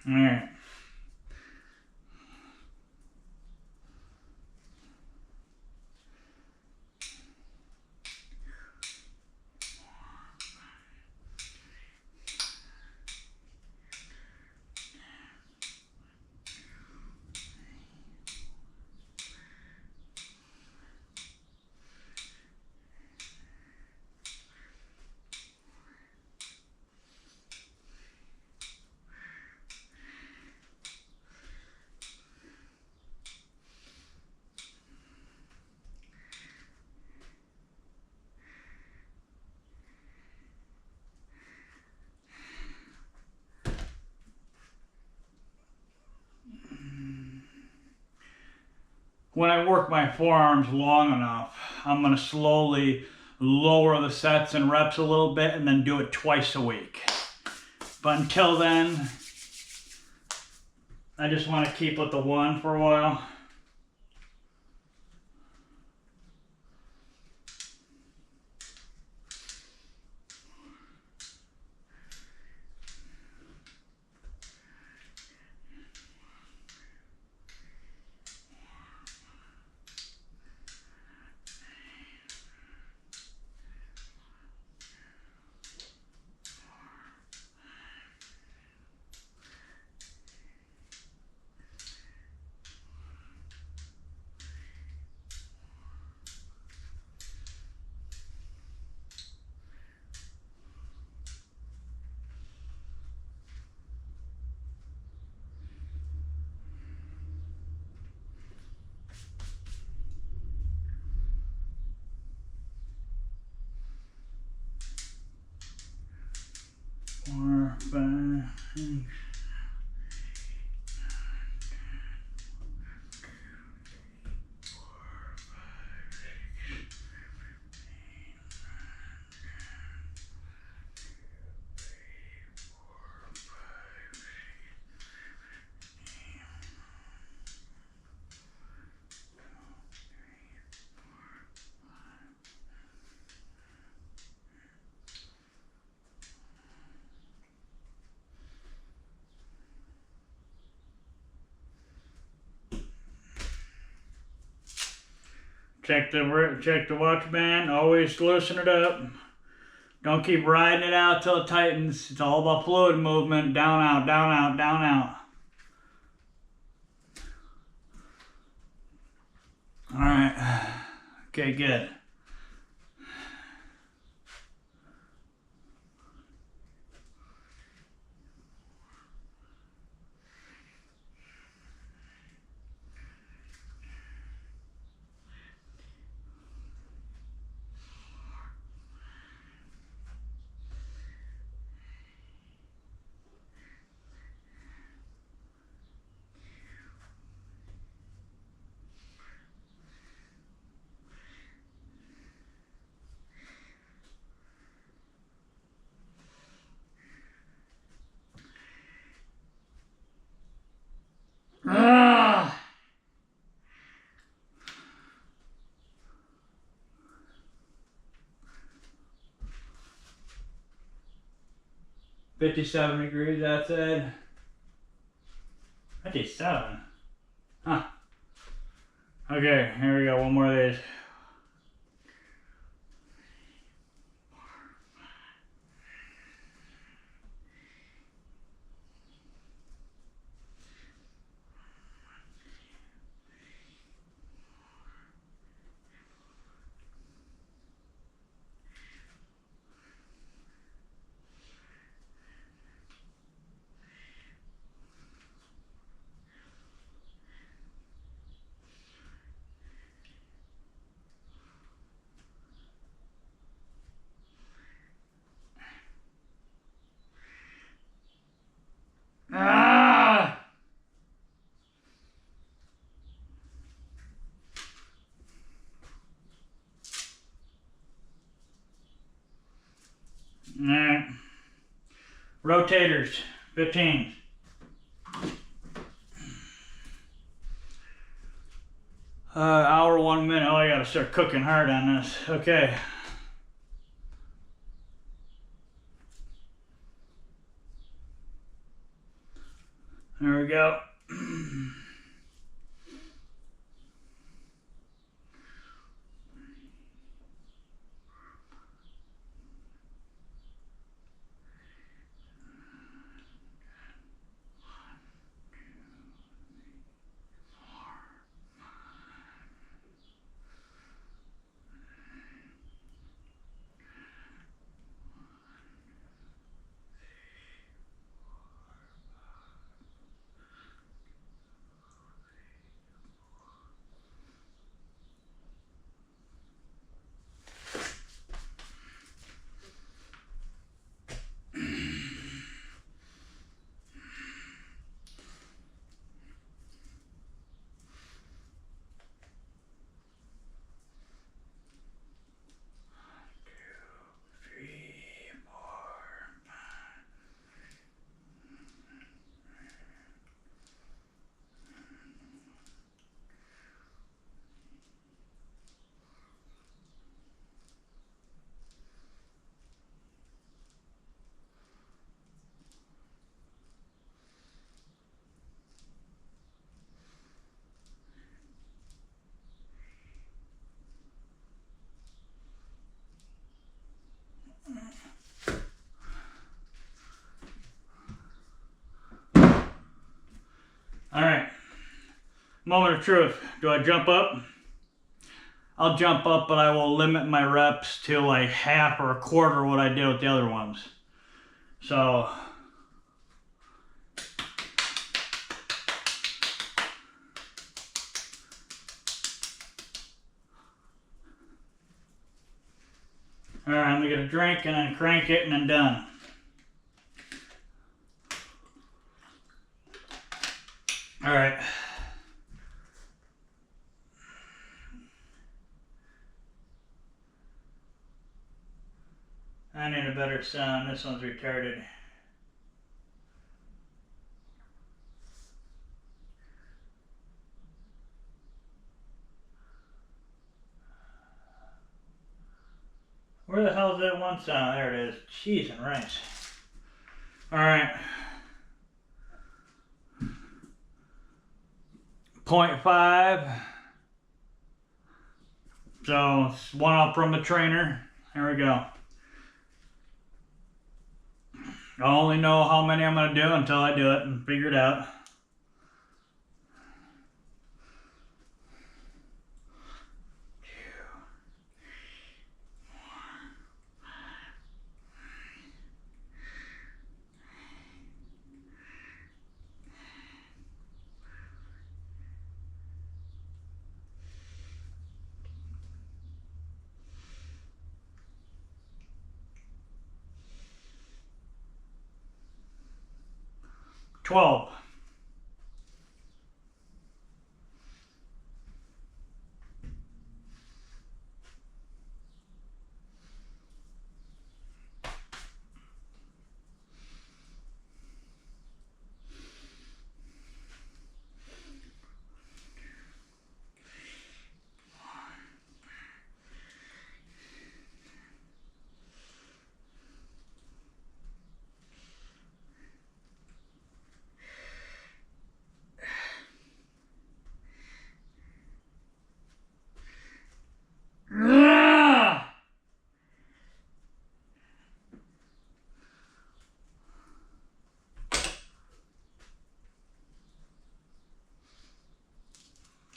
All right. When I work my forearms long enough, I'm going to slowly lower the sets and reps a little bit and then do it twice a week. But until then, I just want to keep with the one for a while. Four, five, six. Check the watch band. Always loosen it up. Don't keep riding it out till it tightens. It's all about fluid movement. Down, out, down, out, down, out. All right. Okay, good. 57 degrees outside. 57? Huh. Okay, here we go. One more of these. Ah! Alright. Rotators, 15. Hour, 1 minute. Oh, I gotta start cooking hard on this. Okay. There we go. Alright. Moment of truth. Do I jump up? I'll jump up, but I will limit my reps to like half or a quarter what I did with the other ones. So, alright, I'm gonna get a drink and then crank it and then done. Alright. I need a better sound. This one's retarded. Where the hell is that one sound? There it is. Cheese and rice. Alright. 0.5. So, it's one up from the trainer. Here we go. I only know how many I'm going to do until I do it and figure it out. $12.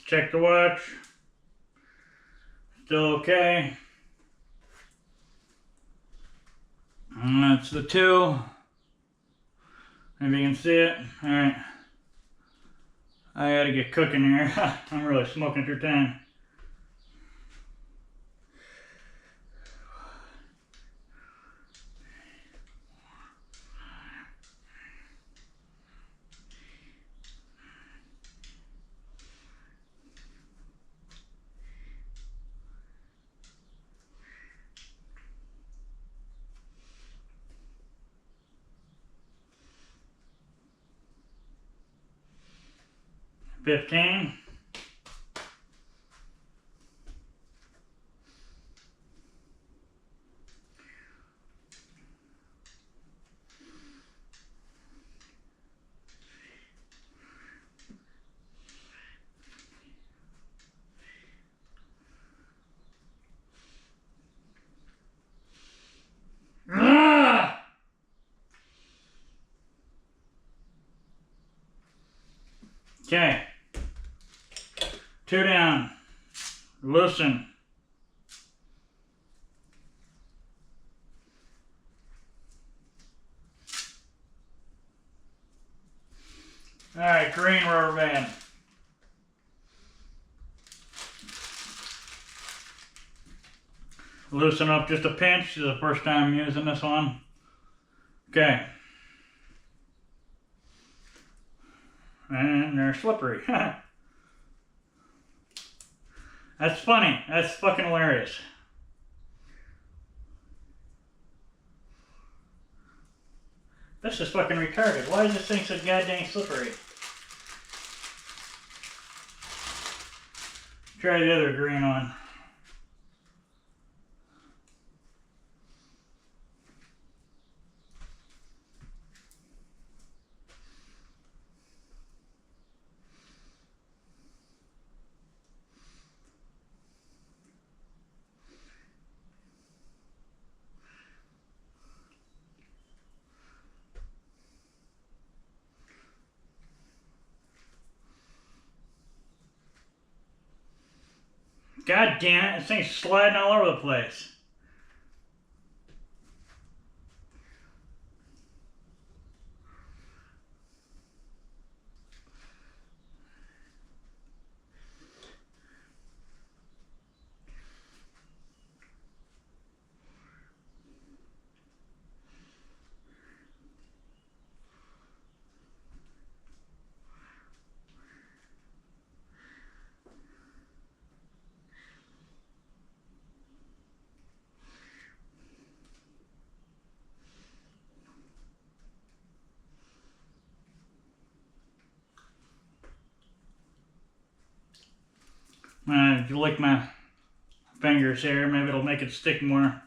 check the watch. Still okay. And that's the 2. If you can see it. Alright. I gotta get cooking here. I'm really smoking through time. $15. Okay. 2 down. Loosen. Alright, green rubber band. Loosen up just a pinch. This is the first time I'm using this one. Okay. And they're slippery. That's funny. That's fucking hilarious. This is fucking retarded. Why is this thing so goddamn slippery? Try the other green one. God damn it, this thing's sliding all over the place. If you lick my fingers here, maybe it'll make it stick more.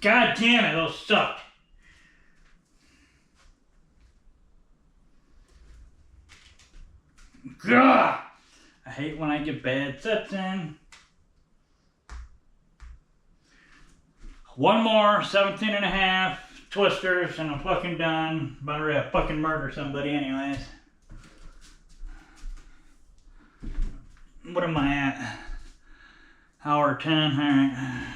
God damn it, those suck. Gah! I hate when I get bad sets in. One more, 17 and a half twisters, and I'm fucking done. About ready to fucking murder somebody anyways. What am I at? Hour 10, alright.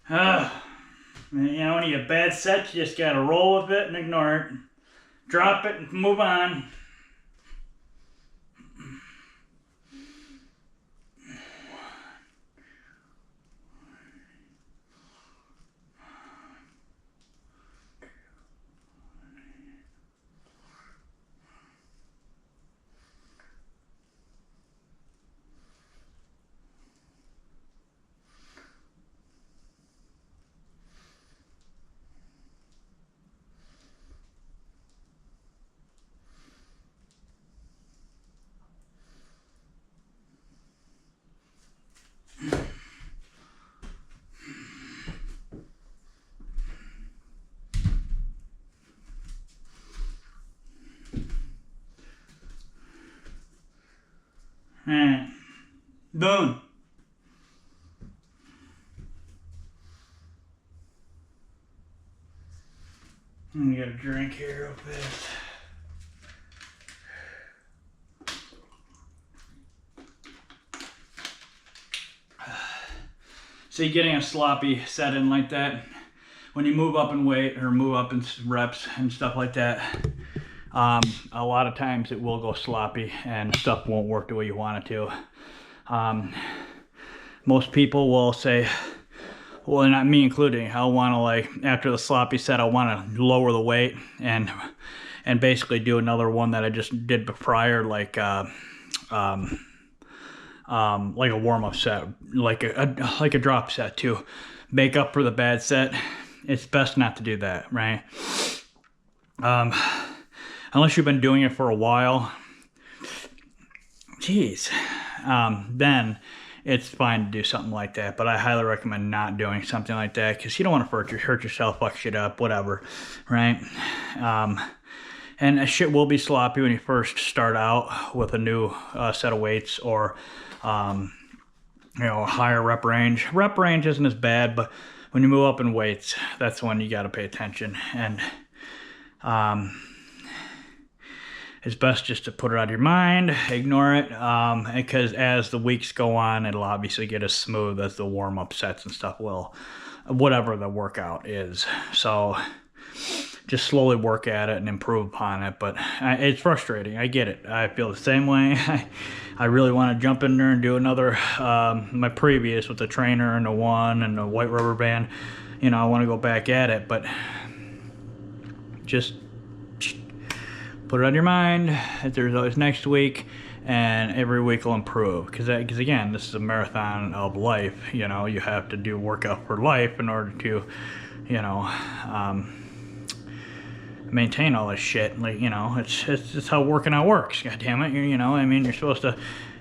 You know, when you get bad sets, you just gotta roll with it and ignore it. Drop it and move on. Alright. Boom. Let me get a drink here real fast. So you're getting a sloppy set in like that. When you move up in weight or move up in reps and stuff like that, a lot of times it will go sloppy and stuff won't work the way you want it to. Most people will say, well, not me including, I want to, like, after the sloppy set, I want to lower the weight and basically do another one that I just did prior, like a warm-up set, like a drop set to make up for the bad set. It's best not to do that, right? Unless you've been doing it for a while, then it's fine to do something like that. But I highly recommend not doing something like that because you don't want to hurt yourself, fuck shit up, whatever, right? And shit will be sloppy when you first start out with a new set of weights or, you know, a higher rep range. Rep range isn't as bad, but when you move up in weights, that's when you got to pay attention. And it's best just to put it out of your mind, ignore it, because as the weeks go on, it'll obviously get as smooth as the warm-up sets and stuff will, whatever the workout is. So just slowly work at it and improve upon it. But it's frustrating. I get it. I feel the same way. I really want to jump in there and do another, my previous with the trainer and the one and the white rubber band. You know, I want to go back at it, but just put it on your mind that there's always next week, and every week will improve. Because again, this is a marathon of life. You know, you have to do workout for life in order to, you know, maintain all this shit. Like, you know, it's how working out works. God damn it, you know. I mean, you're supposed to.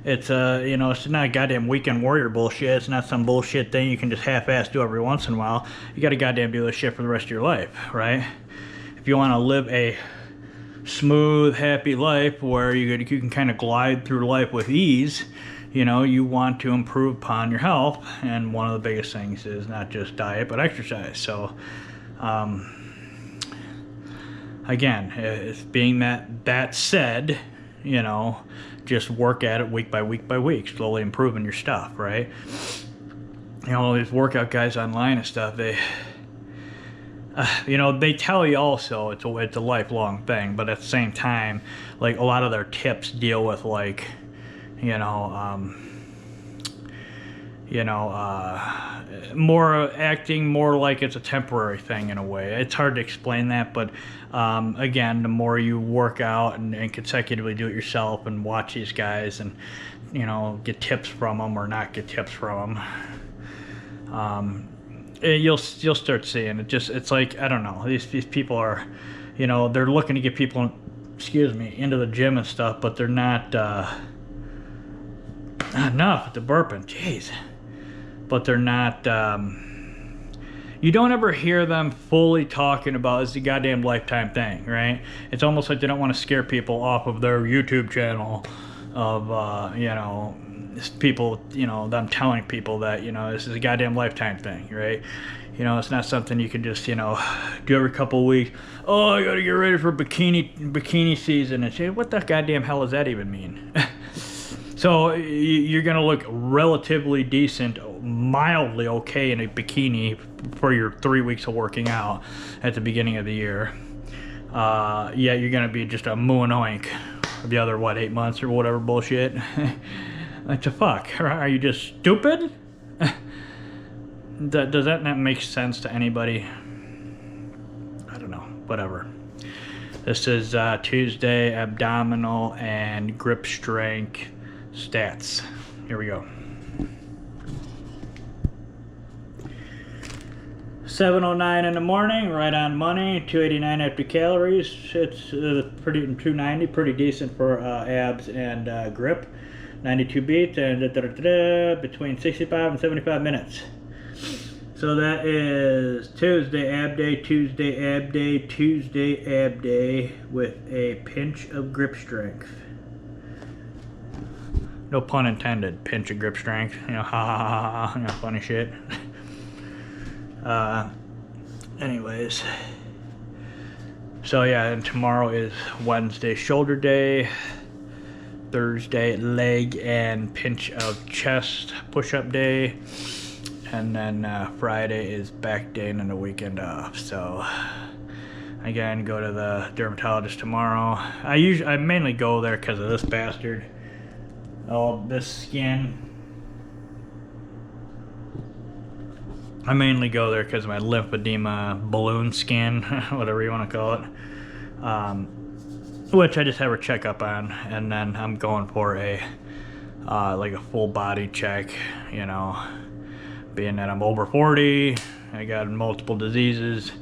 It's you know, it's not goddamn weekend warrior bullshit. It's not some bullshit thing you can just half-ass do every once in a while. You got to goddamn do this shit for the rest of your life, right? If you want to live a smooth, happy life where you can kind of glide through life with ease, you know, you want to improve upon your health, and one of the biggest things is not just diet but exercise. So again, it's being that said, you know, just work at it week by week by week, slowly improving your stuff, right? You know, all these workout guys online and stuff, they you know, they tell you also it's a lifelong thing, but at the same time, like, a lot of their tips deal with, like, more acting more like it's a temporary thing in a way. It's hard to explain that, but again, the more you work out and consecutively do it yourself and watch these guys and, you know, get tips from them or not get tips from them, you'll start seeing it. It's like, I don't know, these people are, you know, they're looking to get people, into the gym and stuff, but they're not enough with the burping, jeez. But they're not, you don't ever hear them fully talking about it's a goddamn lifetime thing, right? It's almost like they don't want to scare people off of their YouTube channel of, you know, people, you know, them telling people that, you know, this is a goddamn lifetime thing, right? You know, it's not something you can just, you know, do every couple of weeks. Oh, I gotta get ready for bikini season, and say, what the goddamn hell does that even mean? So you're gonna look relatively decent, mildly okay in a bikini for your 3 weeks of working out at the beginning of the year. Yeah, you're gonna be just a moo and oink the other, what, 8 months or whatever bullshit. Like, the fuck? Are you just stupid? Does that not make sense to anybody? I don't know, whatever. This is Tuesday abdominal and grip strength stats. Here we go. 7:09 in the morning, right on money. 289 empty calories. It's pretty 290, pretty decent for abs and grip. 92 beats and between 65 and 75 minutes. So that is Tuesday ab day, Tuesday ab day, Tuesday ab day with a pinch of grip strength. No pun intended, pinch of grip strength. You know, ha ha ha ha, you know, funny shit. Anyways. So yeah, and tomorrow is Wednesday shoulder day. Thursday leg and pinch of chest push-up day. And then Friday is back day and then the weekend off. So again, go to the dermatologist tomorrow. I mainly go there because of this bastard. Oh, this skin. I mainly go there because of my lymphedema balloon skin, whatever you want to call it. Which I just have a checkup on, and then I'm going for a like a full body check, you know. Being that I'm over 40, I got multiple diseases,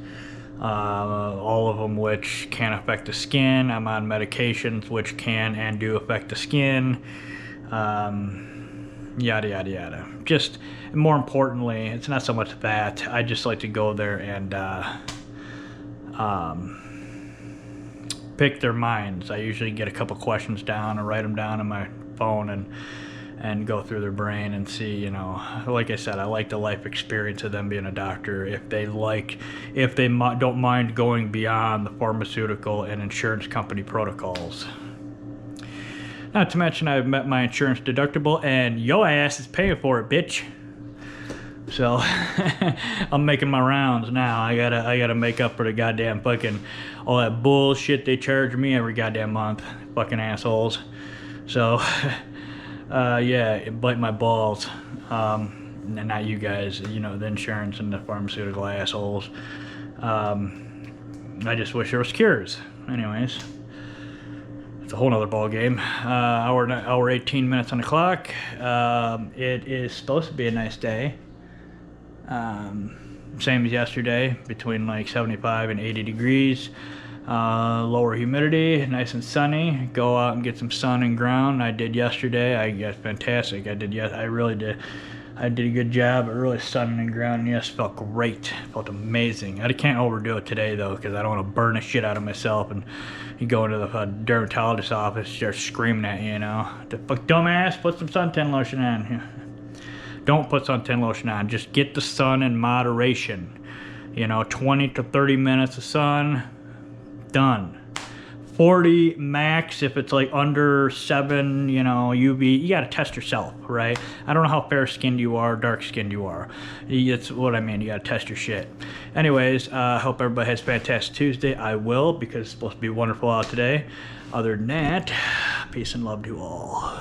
all of them which can affect the skin. I'm on medications which can and do affect the skin, yada yada yada. Just more importantly, it's not so much that. I just like to go there and pick their minds. I usually get a couple questions down or write them down on my phone and go through their brain and see, you know, like I said, I like the life experience of them being a doctor. If they don't mind going beyond the pharmaceutical and insurance company protocols. Not to mention I've met my insurance deductible and yo ass is paying for it, bitch. So I'm making my rounds now. I gotta make up for the goddamn fucking all that bullshit they charge me every goddamn month. Fucking assholes. So yeah, bite my balls. And not you guys, you know, the insurance and the pharmaceutical assholes. I just wish there was cures. Anyways, it's a whole nother ball game. Hour 18 minutes on the clock. It is supposed to be a nice day. Same as yesterday, between like 75 and 80 degrees. Lower humidity, nice and sunny. Go out and get some sun and ground. I did yesterday. I got fantastic. I really did. I did a good job. It really sunning and grounding. Yes, felt great. Felt amazing. I can't overdo it today though, because I don't want to burn the shit out of myself. And you go into the dermatologist's office, start screaming at you, you know, the fuck dumbass, put some suntan lotion on. Don't put suntan lotion on. Just get the sun in moderation. You know, 20 to 30 minutes of sun. Done. 40 max if it's like under 7, you know, UV. You gotta test yourself, right? I don't know how fair skinned you are, dark skinned you are. It's what I mean. You gotta test your shit. Anyways, hope everybody has a fantastic Tuesday. I will, because it's supposed to be wonderful out today. Other than that, peace and love to all.